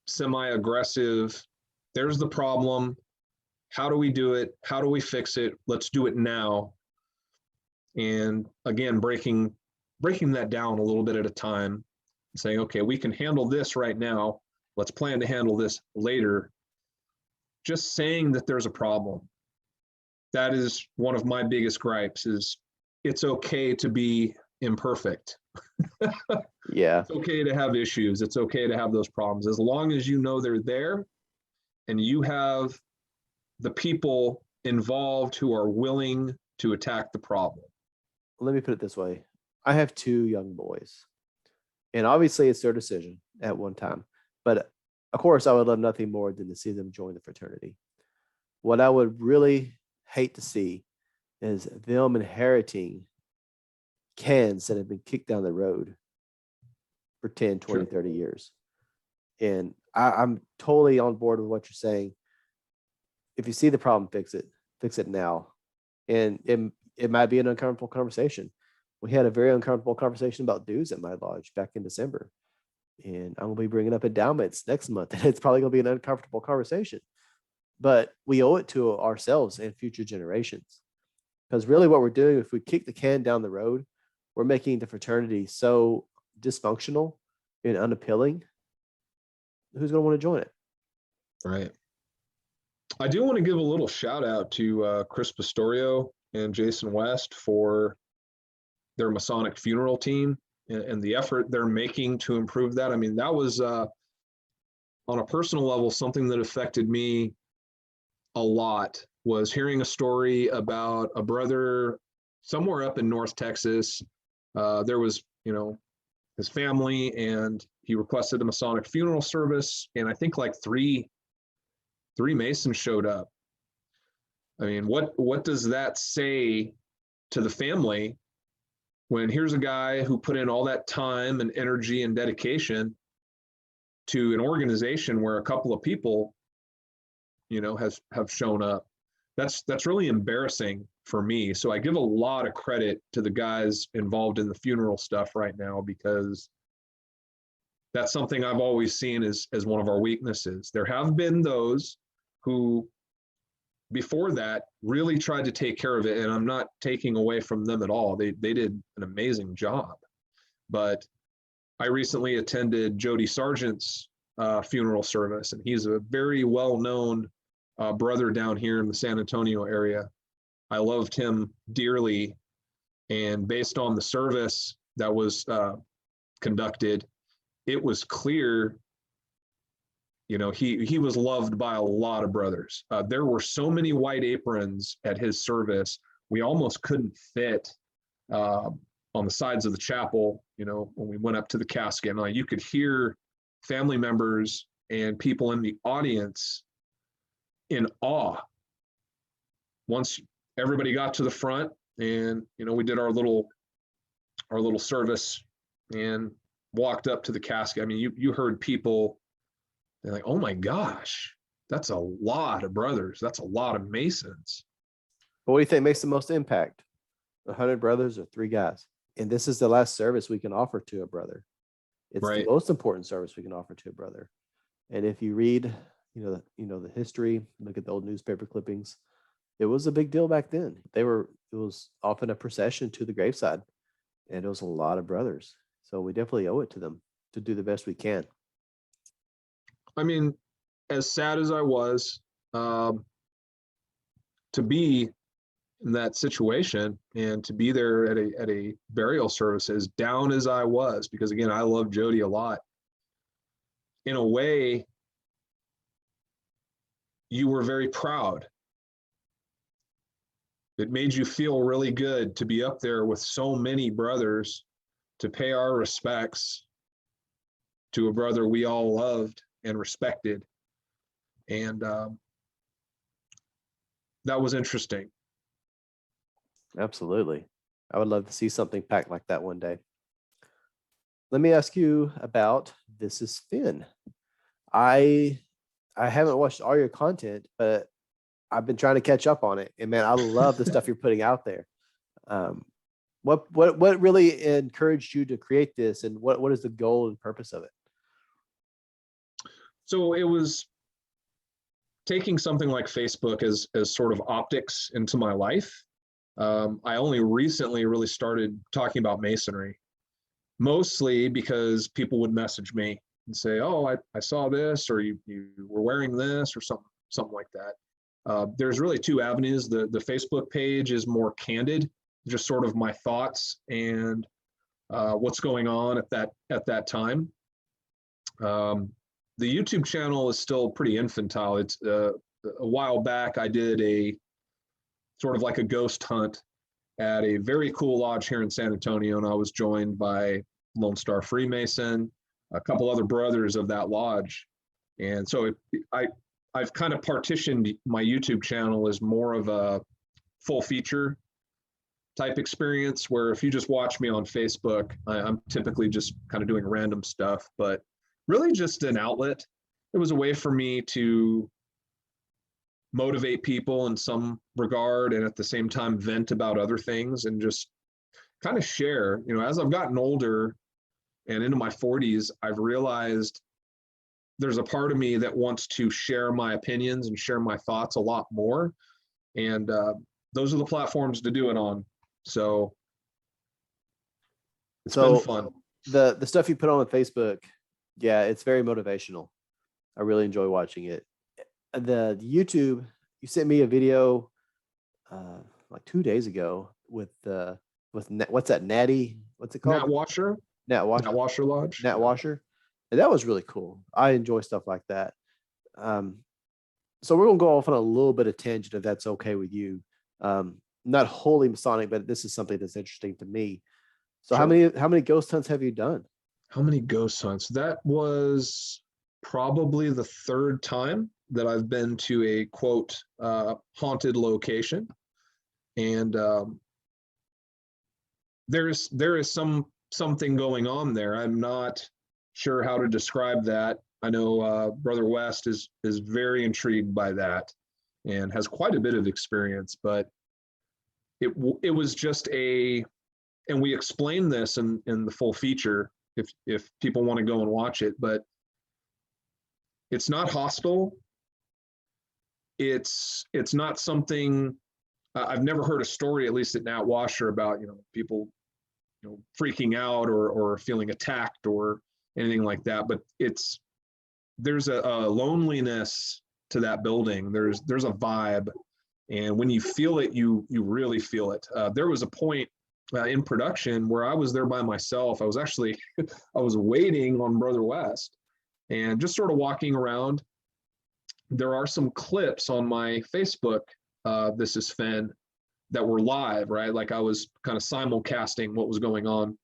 semi-aggressive. There's the problem. How do we do it? How do we fix it? Let's do it now. And again, breaking that down a little bit at a time, saying, okay, we can handle this right now. Let's plan to handle this later. Just saying that there's a problem. That is one of my biggest gripes, is it's okay to be imperfect. Yeah. It's okay to have issues. It's okay to have those problems. As long as you know they're there and you have the people involved who are willing to attack the problem. Let me put it this way. I have 2 young boys, and obviously it's their decision at one time. But of course, I would love nothing more than to see them join the fraternity. What I would really hate to see is them inheriting cans that have been kicked down the road for 10, 20, Sure. 30 years. And I'm totally on board with what you're saying. If you see the problem, fix it now. And it might be an uncomfortable conversation. We had a very uncomfortable conversation about dues at my lodge back in December. And I'm going to be bringing up endowments next month. And it's probably going to be an uncomfortable conversation. But we owe it to ourselves and future generations. Because really what we're doing, if we kick the can down the road, we're making the fraternity so dysfunctional and unappealing. Who's going to want to join it? Right. I do want to give a little shout out to Chris Pistorio and Jason West for their Masonic funeral team and the effort they're making to improve that. I mean, that was on a personal level, something that affected me a lot, was hearing a story about a brother somewhere up in North Texas. There was, his family, and he requested a Masonic funeral service. And I think like three Masons showed up. I mean, what does that say to the family when here's a guy who put in all that time and energy and dedication to an organization where a couple of people, have shown up? That's really embarrassing for me. So I give a lot of credit to the guys involved in the funeral stuff right now, because that's something I've always seen as one of our weaknesses. There have been those who before that really tried to take care of it, and I'm not taking away from them at all. They did an amazing job. But I recently attended Jody Sargent's funeral service, and he's a very well-known brother down here in the San Antonio area. I loved him dearly, and based on the service that was conducted, it was clear, you know, he was loved by a lot of brothers. There were so many white aprons at his service, we almost couldn't fit on the sides of the chapel, you know, when we went up to the casket. And you could hear family members and people in the audience in awe. Once everybody got to the front, and you know, we did our little service and walked up to the casket. I mean, you heard people, they're like, oh my gosh, that's a lot of brothers, that's a lot of Masons. But what do you think makes the most impact? 100 brothers or 3 guys? And this is the last service we can offer to a brother. It's Right. the most important service we can offer to a brother. And if you read, the history, look at the old newspaper clippings, it was a big deal back then. It was often a procession to the graveside, and it was a lot of brothers. So we definitely owe it to them to do the best we can. I mean, as sad as I was to be in that situation and to be there at a burial service, as down as I was, because again, I love Jody a lot. In a way, you were very proud. It made you feel really good to be up there with so many brothers, to pay our respects to a brother we all loved and respected. And that was interesting. Absolutely. I would love to see something packed like that one day. Let me ask you about This Is Finn. I haven't watched all your content, but I've been trying to catch up on it. And man, I love the stuff you're putting out there. What really encouraged you to create this, and what is the goal and purpose of it? So it was taking something like Facebook as sort of optics into my life. I only recently really started talking about Masonry, mostly because people would message me and say, oh, I saw this, or you were wearing this, or something like that. There's really 2 avenues. The Facebook page is more candid, just sort of my thoughts and what's going on at that time. The YouTube channel is still pretty infantile. It's a while back I did a sort of like a ghost hunt at a very cool lodge here in San Antonio, and I was joined by Lone Star Freemason, a couple other brothers of that lodge. And so I've kind of partitioned my YouTube channel as more of a full feature type experience, where if you just watch me on Facebook, I'm typically just kind of doing random stuff, but really just an outlet. It was a way for me to motivate people in some regard, and at the same time vent about other things and just kind of share. You know, as I've gotten older and into my 40s, I've realized there's a part of me that wants to share my opinions and share my thoughts a lot more. And those are the platforms to do it on. So it's been fun. The stuff you put on Facebook, yeah, it's very motivational. I really enjoy watching it. The YouTube, you sent me a video like 2 days ago with what's that, Natty? What's it called? Nat Washer. Nat Washer. Nat Washer Lodge. Nat Washer. And that was really cool. I enjoy stuff like that. So we're gonna go off on a little bit of tangent, if that's okay with you. Not wholly Masonic, but this is something that's interesting to me. So Sure. how many ghost hunts have you done? How many ghost hunts? That was probably the 3rd time that I've been to a quote haunted location. And there is something going on there. I'm not sure how to describe that. I know Brother West is very intrigued by that and has quite a bit of experience, but it was just and we explain this in the full feature if people want to go and watch it, but it's not hostile. it's not something, I've never heard a story, at least at Nat Washer, about, people, freaking out or feeling attacked or anything like that. But there's a loneliness to that building. There's a vibe. And when you feel it, you really feel it. There was a point in production where I was there by myself. I was actually, I was waiting on Brother West and just sort of walking around. There are some clips on my Facebook, This Is Fen, that were live, right? Like I was kind of simulcasting what was going on.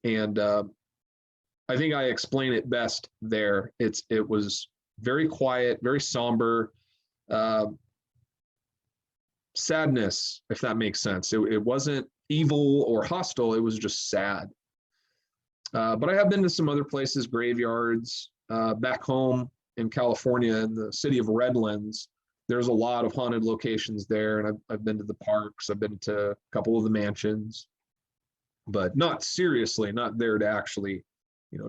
And I think I explain it best there. It was very quiet, very somber, sadness, if that makes sense. It wasn't evil or hostile, it was just sad. But I have been to some other places, graveyards, back home in California, in the city of Redlands. There's a lot of haunted locations there, and I've been to the parks. I've been to a couple of the mansions, but not seriously, not there to actually,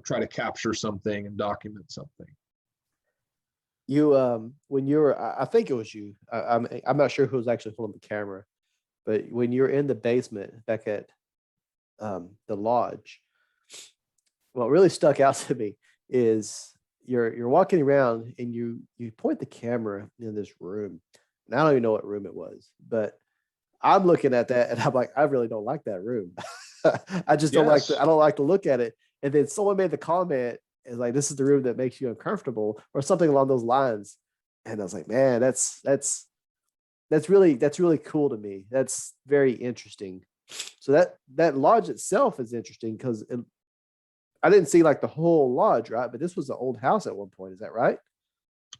try to capture something and document something. You when you were, I think it was you. I'm not sure who was actually holding the camera, but when you're in the basement back at the lodge, what really stuck out to me is you're walking around and you point the camera in this room, and I don't even know what room it was, but I'm looking at that and I'm like, I really don't like that room. I just don't like I don't like to look at it. And then someone made the comment, is like, this is the room that makes you uncomfortable, or something along those lines. And I was like, man, that's really cool to me. That's very interesting. So that lodge itself is interesting because I didn't see like the whole lodge, right? But this was an old house at one point. Is that right?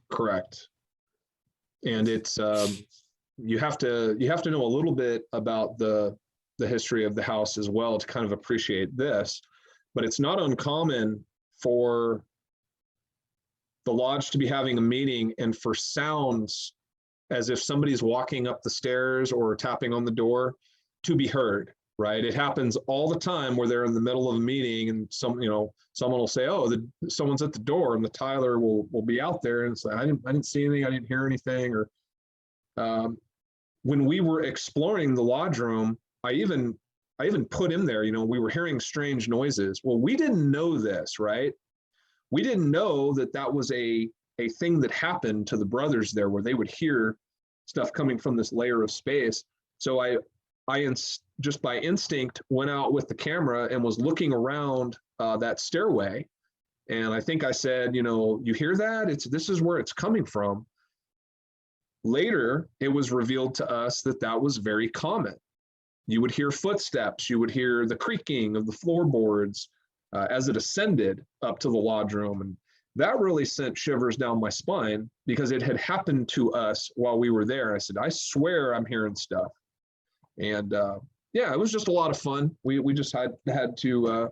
Correct. And it's you have to know a little bit about the history of the house as well to kind of appreciate this. But it's not uncommon for the lodge to be having a meeting and for sounds as if somebody's walking up the stairs or tapping on the door to be heard, right? It happens all the time where they're in the middle of a meeting and someone will say, oh, someone's at the door, and the Tyler will be out there and say, I didn't see anything, I didn't hear anything. Or when we were exploring the lodge room, I even put in there, we were hearing strange noises. Well, we didn't know this, right? We didn't know that was a thing that happened to the brothers there, where they would hear stuff coming from this layer of space. So I just by instinct went out with the camera and was looking around that stairway. And I think I said, you hear that? This is where it's coming from. Later, it was revealed to us that was very common. You would hear footsteps, you would hear the creaking of the floorboards as it ascended up to the lodge room. And that really sent shivers down my spine because it had happened to us while we were there. I said, I swear I'm hearing stuff. And it was just a lot of fun. We just had to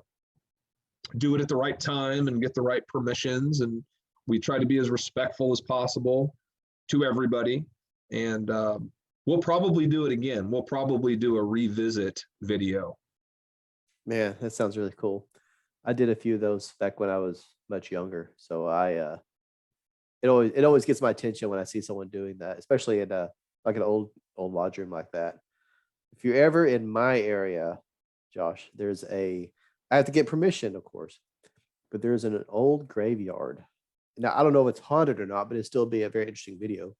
do it at the right time and get the right permissions. And we tried to be as respectful as possible to everybody. And we'll probably do it again. We'll probably do a revisit video. Man, that sounds really cool. I did a few of those back when I was much younger. So it always gets my attention when I see someone doing that, especially in like an old lodge room like that. If you're ever in my area, Josh, I have to get permission, of course, but there's an old graveyard. Now, I don't know if it's haunted or not, but it'd still be a very interesting video.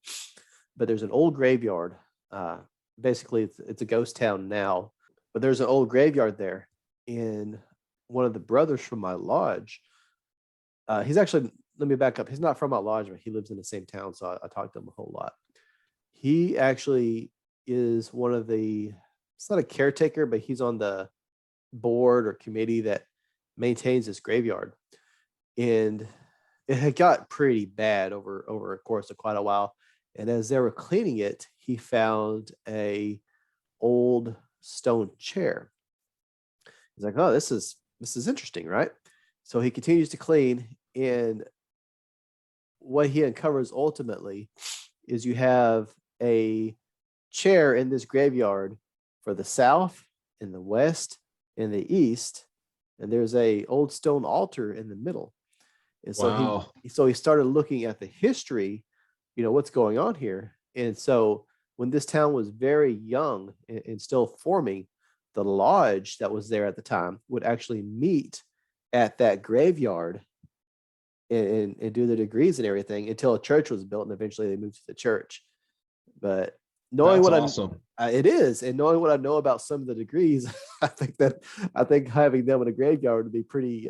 But there's an old graveyard. Basically, it's a ghost town now, but there's an old graveyard there. And one of the brothers from my lodge, he's actually, let me back up. He's not from my lodge, but he lives in the same town. So I talked to him a whole lot. He actually is one of it's not a caretaker, but he's on the board or committee that maintains this graveyard. And it had got pretty bad over a course of quite a while. And as they were cleaning it, he found a old stone chair. He's like, oh, this is interesting, right? So he continues to clean, and what he uncovers ultimately is you have a chair in this graveyard for the south, in the west, in the east, and there's a old stone altar in the middle. And so Wow. he started looking at the history, what's going on here. And so when this town was very young and still forming, the lodge that was there at the time would actually meet at that graveyard and do the degrees and everything until a church was built, and eventually they moved to the church. But knowing That's what awesome. it is, and knowing what I know about some of the degrees, I think having them in a graveyard would be pretty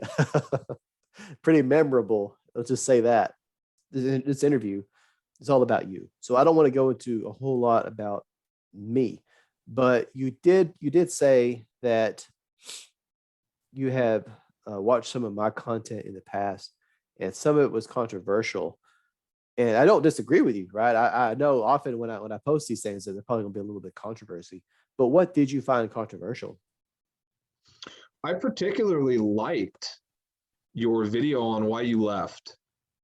pretty memorable. Let's just say that this interview is all about you, so I don't want to go into a whole lot about me. But you did say that you have watched some of my content in the past, and some of it was controversial. And I don't disagree with you, right? I know often when I post these things, there's probably gonna be a little bit of controversy. But what did you find controversial? I particularly liked your video on why you left.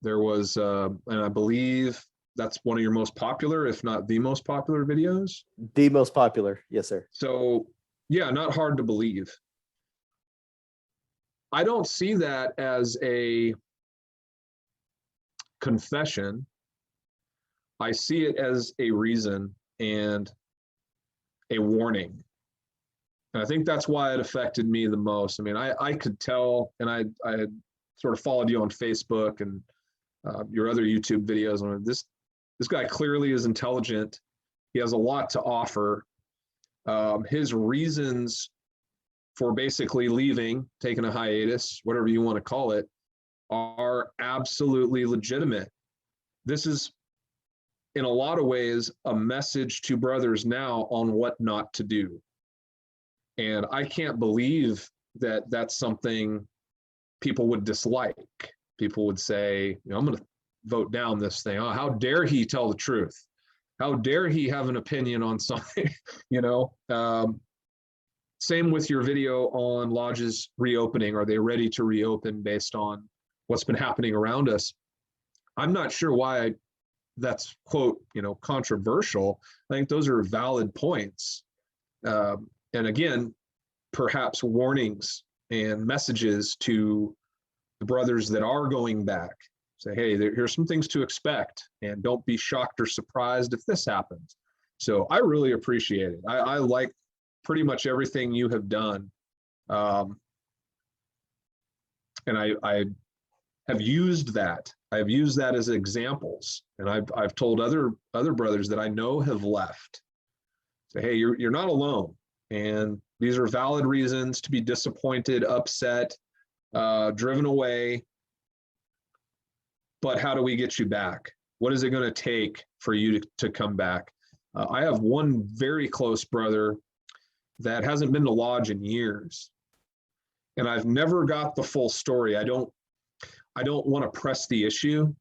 There was, and I believe that's one of your most popular, if not the most popular videos. The most popular, yes, sir. So, yeah, not hard to believe. I don't see that as a confession. I see it as a reason and a warning. And I think that's why it affected me the most. I mean, I could tell, and I had sort of followed you on Facebook and your other YouTube videos. And this guy clearly is intelligent. He has a lot to offer. His reasons for basically leaving, taking a hiatus, whatever you want to call it, are absolutely legitimate. This is, in a lot of ways, a message to brothers now on what not to do. And I can't believe that that's something people would dislike. People would say, you know, I'm going to vote down this thing. Oh, how dare he tell the truth? How dare he have an opinion on something? You know, same with your video on lodges reopening. Are they ready to reopen based on what's been happening around us? I'm not sure why that's, quote, you know, controversial. I think those are valid points. And again, perhaps warnings and messages to the brothers that are going back. Say, hey, here's some things to expect, and don't be shocked or surprised if this happens. So I really appreciate it. I like pretty much everything you have done. And I have used that. I've used that as examples. And I've told other brothers that I know have left. Say, hey, you're not alone. And these are valid reasons to be disappointed, upset, driven away. But how do we get you back? What is it going to take for you to come back? I have one very close brother that hasn't been to lodge in years. And I've never got the full story. I don't want to press the issue.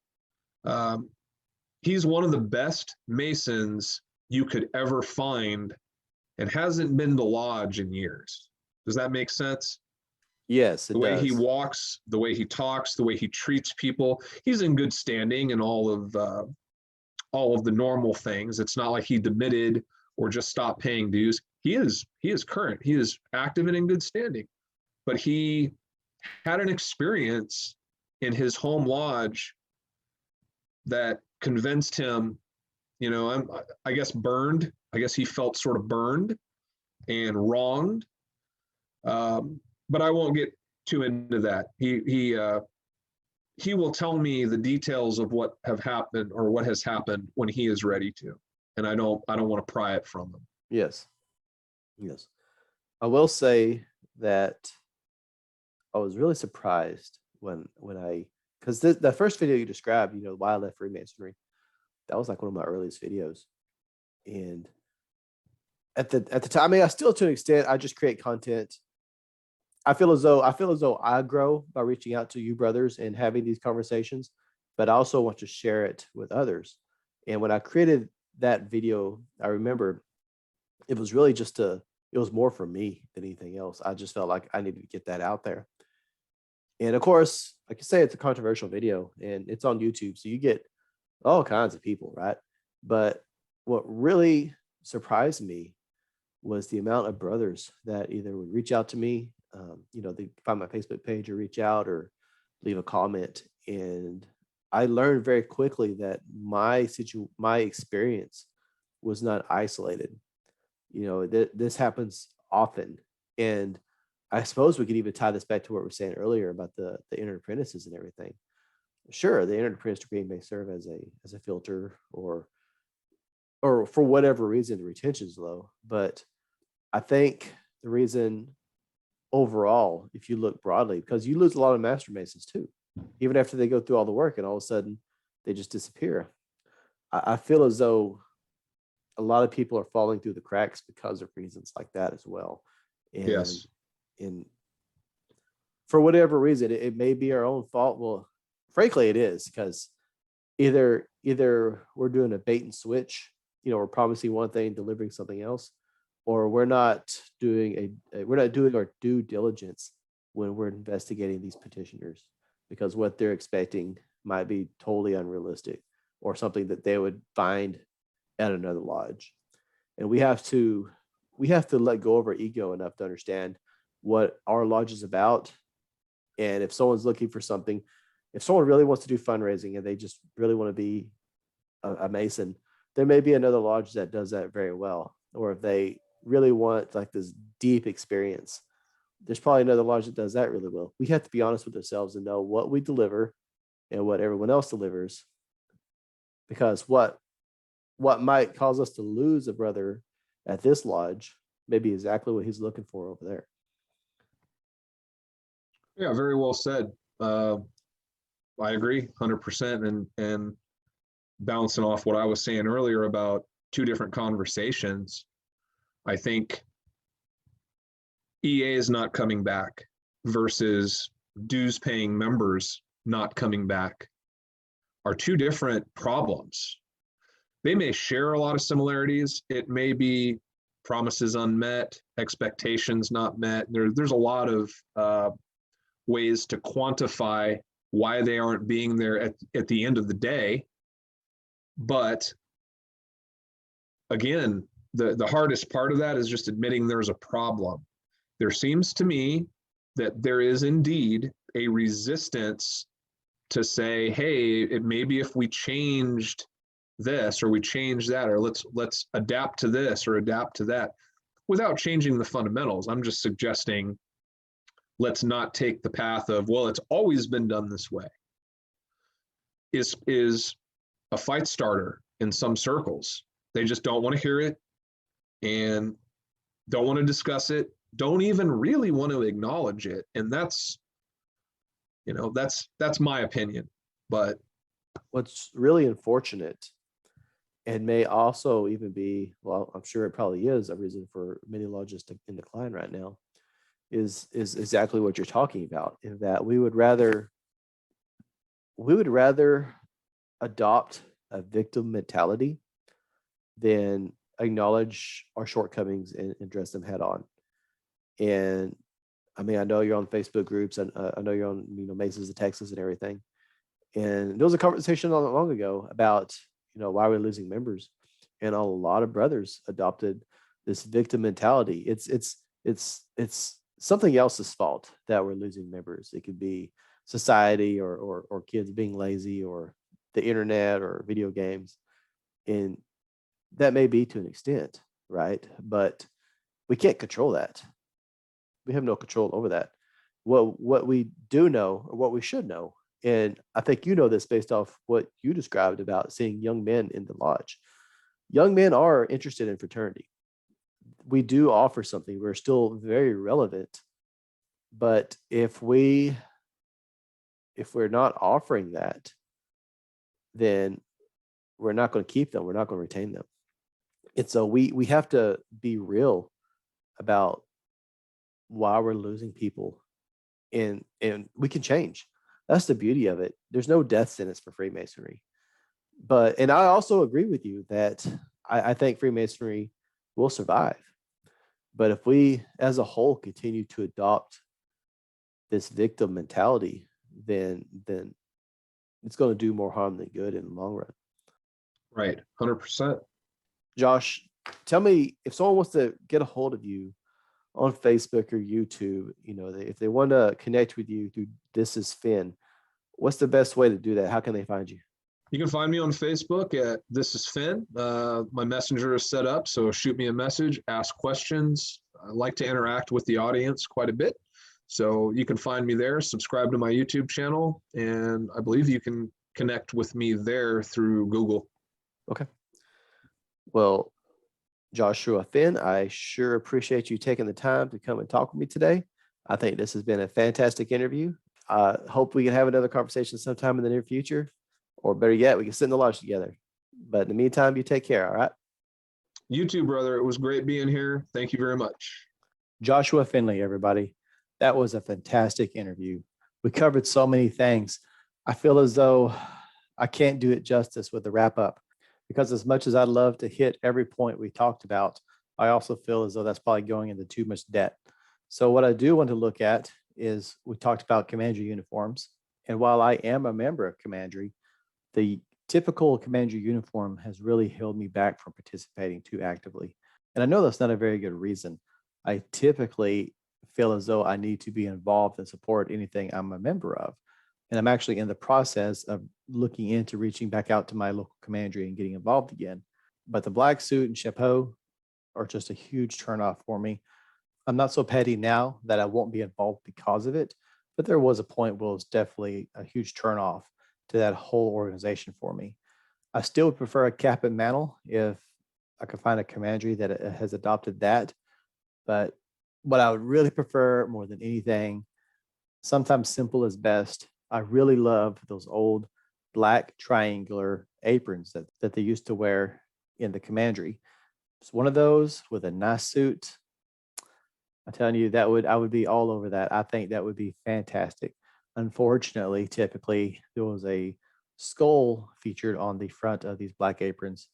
He's one of the best Masons you could ever find and hasn't been to lodge in years. That make sense? Yes, it The way does. he walks, the way he talks, the way he treats people, he's in good standing in all of the normal things. It's not like he demitted or just stopped paying dues. He is current. He is active and in good standing. But he had an experience in his home lodge that convinced him, you know, I guess burned. I guess he felt sort of burned and wronged. But I won't get too into that. He will tell me the details of what have happened or what has happened when he is ready to, and I don't want to pry it from him. Yes. Yes. I will say that I was really surprised when because the first video you described, you know, why I left Freemasonry, that was like one of my earliest videos. And at the time, I mean, I still, to an extent, I just create content. I feel as though I grow by reaching out to you brothers and having these conversations, but I also want to share it with others. And when I created that video, I remember it was really it was more for me than anything else. I just felt like I needed to get that out there. And of course, like you say, it's a controversial video and it's on YouTube. So you get all kinds of people, right? But what really surprised me was the amount of brothers that either would reach out to me, you know, they find my Facebook page or reach out or leave a comment. And I learned very quickly that my experience was not isolated. This happens often. And I suppose we could even tie this back to what we were saying earlier about the entered apprentices and everything. Sure, the entered apprentice degree may serve as a filter, or for whatever reason the retention is low. But I think the reason overall, if you look broadly, because you lose a lot of master masons too, even after they go through all the work and all of a sudden they just disappear. I feel as though a lot of people are falling through the cracks because of reasons like that as well. And, Yes. And for whatever reason, it may be our own fault. Well, frankly, it is, because either we're doing a bait and switch, we're promising one thing, delivering something else, or we're not doing our due diligence when we're investigating these petitioners, because what they're expecting might be totally unrealistic or something that they would find at another lodge. And we have to let go of our ego enough to understand what our lodge is about. And if someone's looking for something, if someone really wants to do fundraising and they just really want to be a Mason, there may be another lodge that does that very well. Or if they really want like this deep experience, there's probably another lodge that does that really well. We have to be honest with ourselves and know what we deliver and what everyone else delivers, because what might cause us to lose a brother at this lodge may be exactly what he's looking for over there. Yeah, very well said. I agree 100%. And bouncing off what I was saying earlier about two different conversations, I think EA is not coming back versus dues paying members not coming back are two different problems. They may share a lot of similarities. It may be promises unmet, expectations not met. There's a lot of ways to quantify why they aren't being there at the end of the day. But again, the hardest part of that is just admitting there's a problem. There seems to me that there is indeed a resistance to say, hey, maybe if we changed this or we change that, or let's adapt to this or adapt to that without changing the fundamentals. I'm just suggesting let's not take the path of, well, it's always been done this way. Is a fight starter in some circles. They just don't want to hear it and don't want to discuss it, don't even really want to acknowledge it. And that's my opinion. But what's really unfortunate, and may also even be, well, I'm sure it probably is a reason for many lodges in decline right now, is exactly what you're talking about, in that we would rather adopt a victim mentality than acknowledge our shortcomings and address them head on. And I mean, I know you're on Facebook groups, and I know you're on Masons of Texas and everything. And there was a conversation not long ago about why we're losing members, and a lot of brothers adopted this victim mentality. It's something else's fault that we're losing members. It could be society or kids being lazy or the internet or video games, and that may be to an extent, right? But we can't control that. We have no control over that. What we do know, or what we should know, and I think this based off what you described about seeing young men in the lodge. Young men are interested in fraternity. We do offer something. We're still very relevant. But if we're not offering that, then we're not going to keep them. We're not going to retain them. And so we have to be real about why we're losing people, and we can change. That's the beauty of it. There's no death sentence for Freemasonry. And I also agree with you that I think Freemasonry will survive. But if we as a whole continue to adopt this victim mentality, then it's going to do more harm than good in the long run. Right, 100%. Josh, tell me, if someone wants to get a hold of you on Facebook or YouTube, if they want to connect with you through This Is Finn, what's the best way to do that? How can they find you? You can find me on Facebook at This is Finn. My messenger is set up, so shoot me a message, ask questions. I like to interact with the audience quite a bit. So you can find me there, subscribe to my YouTube channel, and I believe you can connect with me there through Google. Okay. Well, Joshua Finn, I sure appreciate you taking the time to come and talk with me today. I think this has been a fantastic interview. I hope we can have another conversation sometime in the near future, or better yet, we can sit in the lodge together. But in the meantime, you take care, all right? You too, brother. It was great being here. Thank you very much. Joshua Finley, everybody. That was a fantastic interview. We covered so many things. I feel as though I can't do it justice with the wrap up, because as much as I'd love to hit every point we talked about, I also feel as though that's probably going into too much debt. So what I do want to look at is, we talked about Commandry uniforms. And while I am a member of Commandry, the typical Commandry uniform has really held me back from participating too actively. And I know that's not a very good reason. I typically feel as though I need to be involved and support anything I'm a member of. And I'm actually in the process of looking into reaching back out to my local Commandry and getting involved again. But the black suit and chapeau are just a huge turnoff for me. I'm not so petty now that I won't be involved because of it, but there was a point where it was definitely a huge turnoff to that whole organization for me. I still would prefer a cap and mantle if I could find a Commandry that has adopted that. But what I would really prefer more than anything, sometimes simple is best. I really love those old black triangular aprons that they used to wear in the Commandry. It's one of those with a nice suit. I'm telling you, I would be all over that. I think that would be fantastic. Unfortunately, typically there was a skull featured on the front of these black aprons.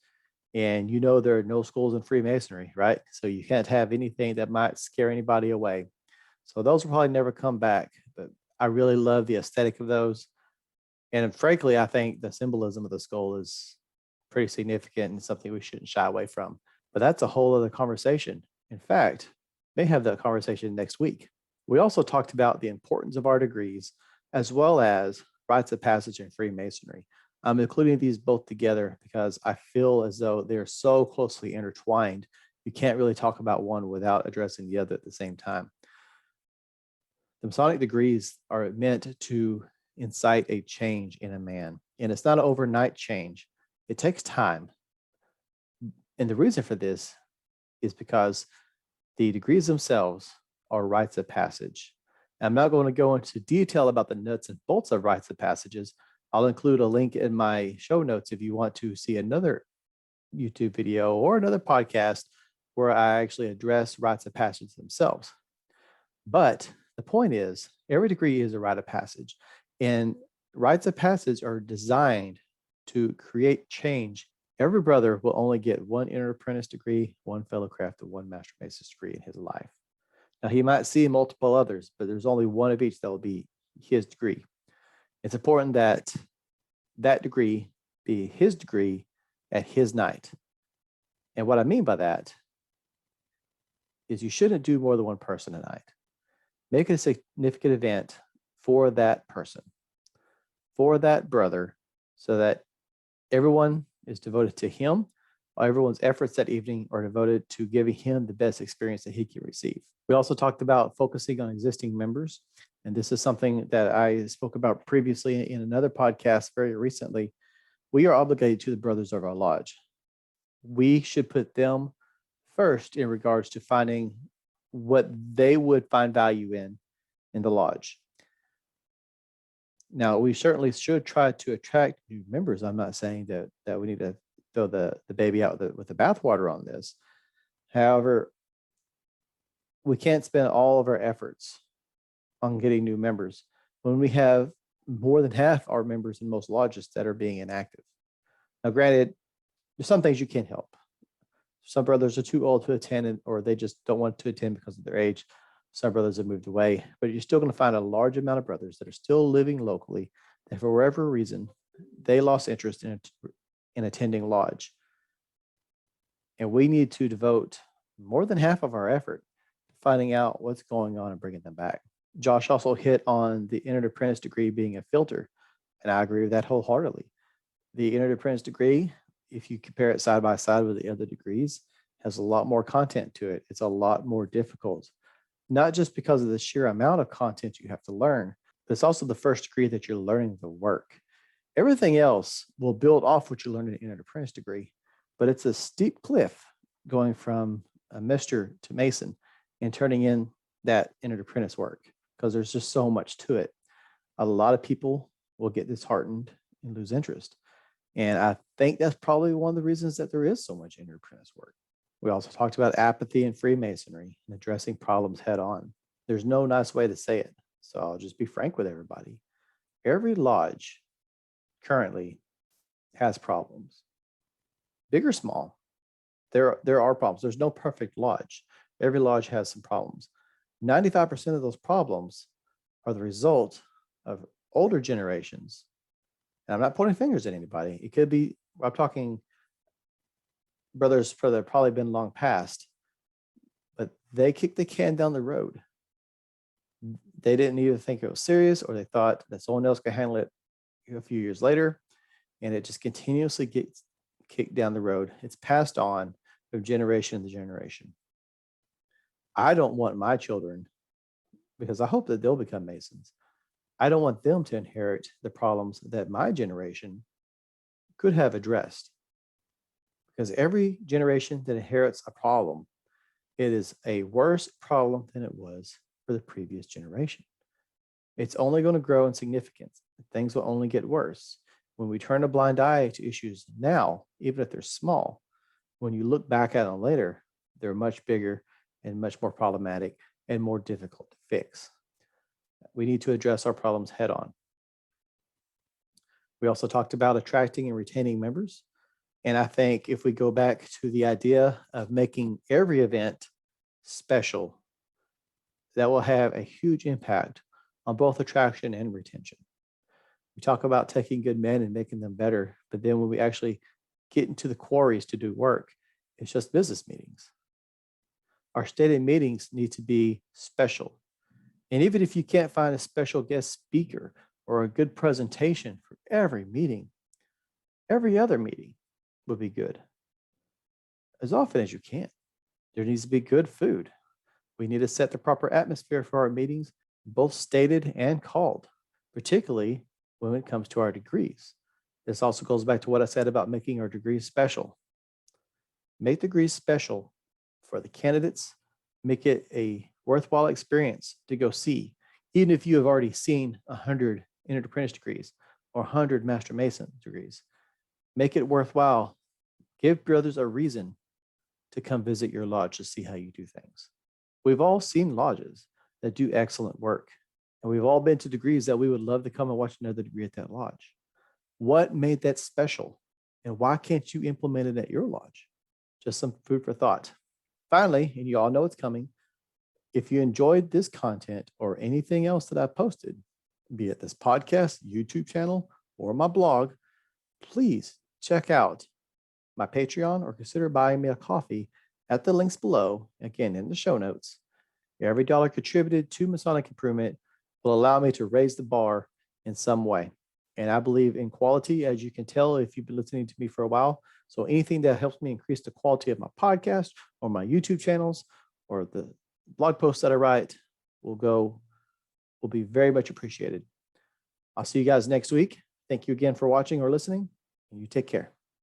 And you know there are no skulls in Freemasonry, right? So you can't have anything that might scare anybody away. So those will probably never come back. But I really love the aesthetic of those. And frankly, I think the symbolism of the skull is pretty significant and something we shouldn't shy away from. But that's a whole other conversation. In fact, may have that conversation next week. We also talked about the importance of our degrees, as well as rites of passage in Freemasonry. I'm including these both together because I feel as though they're so closely intertwined. You can't really talk about one without addressing the other at the same time. The Masonic degrees are meant to incite a change in a man, and it's not an overnight change. It takes time. And the reason for this is because the degrees themselves are rites of passage. I'm not going to go into detail about the nuts and bolts of rites of passages. I'll include a link in my show notes if you want to see another YouTube video or another podcast where I actually address rites of passage themselves. But the point is, every degree is a rite of passage, and rites of passage are designed to create change. Every brother will only get one Entered Apprentice degree, one Fellow Craft, and one Master Mason's degree in his life. Now, he might see multiple others, but there's only one of each that will be his degree. It's important that that degree be his degree at his night. And what I mean by that is you shouldn't do more than one person a night. Make it a significant event for that person, for that brother, so that everyone is devoted to him, while everyone's efforts that evening are devoted to giving him the best experience that he can receive. We also talked about focusing on existing members. And this is something that I spoke about previously in another podcast very recently. We are obligated to the brothers of our lodge. We should put them first in regards to finding what they would find value in the lodge. Now, we certainly should try to attract new members. I'm not saying that we need to throw the baby out with the bathwater on this. However, we can't spend all of our efforts on getting new members when we have more than half our members in most lodges that are being inactive. Now, granted, there's some things you can't help. Some brothers are too old to attend, or they just don't want to attend because of their age. Some brothers have moved away, but you're still going to find a large amount of brothers that are still living locally that for whatever reason, they lost interest in attending lodge. And we need to devote more than half of our effort to finding out what's going on and bringing them back. Josh also hit on the Entered Apprentice degree being a filter, and I agree with that wholeheartedly. The Entered Apprentice degree, if you compare it side by side with the other degrees, has a lot more content to it. It's a lot more difficult, not just because of the sheer amount of content you have to learn, but it's also the first degree that you're learning the work. Everything else will build off what you learned in an Entered Apprentice degree, but it's a steep cliff going from a Mister to Mason and turning in that Entered Apprentice work because there's just so much to it. A lot of people will get disheartened and lose interest. And I think that's probably one of the reasons that there is so much Entered Apprentice work. We also talked about apathy and Freemasonry and addressing problems head on. There's no nice way to say it, so I'll just be frank with everybody. Every lodge currently has problems, big or small. There are problems. There's no perfect lodge. Every lodge has some problems. 95% of those problems are the result of older generations. And I'm not pointing fingers at anybody. It could be, I'm talking brothers for that probably been long past, but they kicked the can down the road. They didn't either think it was serious or they thought that someone else could handle it a few years later. And it just continuously gets kicked down the road. It's passed on from generation to generation. I don't want my children, because I hope that they'll become Masons. I don't want them to inherit the problems that my generation could have addressed. Because every generation that inherits a problem, it is a worse problem than it was for the previous generation. It's only going to grow in significance. Things will only get worse. When we turn a blind eye to issues now, even if they're small, when you look back at them later, they're much bigger and much more problematic and more difficult to fix. We need to address our problems head on. We also talked about attracting and retaining members. And I think if we go back to the idea of making every event special, that will have a huge impact on both attraction and retention. We talk about taking good men and making them better, but then when we actually get into the quarries to do work, it's just business meetings. Our stated meetings need to be special. And even if you can't find a special guest speaker or a good presentation for every meeting, every other meeting would be good. As often as you can. There needs to be good food. We need to set the proper atmosphere for our meetings, both stated and called, particularly when it comes to our degrees. This also goes back to what I said about making our degrees special. Make degrees special for the candidates. Make it a worthwhile experience to go see, even if you have already seen 100 Entered Apprentice degrees or 100 Master Mason degrees. Make it worthwhile. Give brothers a reason to come visit your lodge to see how you do things. We've all seen lodges that do excellent work, and we've all been to degrees that we would love to come and watch another degree at that lodge. What made that special, and why can't you implement it at your lodge? Just some food for thought. Finally, and you all know it's coming, if you enjoyed this content or anything else that I posted, be it this podcast, YouTube channel, or my blog, please check out my Patreon or consider buying me a coffee at the links below, again, in the show notes. Every dollar contributed to Masonic Improvement will allow me to raise the bar in some way. And I believe in quality, as you can tell if you've been listening to me for a while. So anything that helps me increase the quality of my podcast or my YouTube channels or the blog posts that I write will be very much appreciated. I'll see you guys next week. Thank you again for watching or listening, and you take care.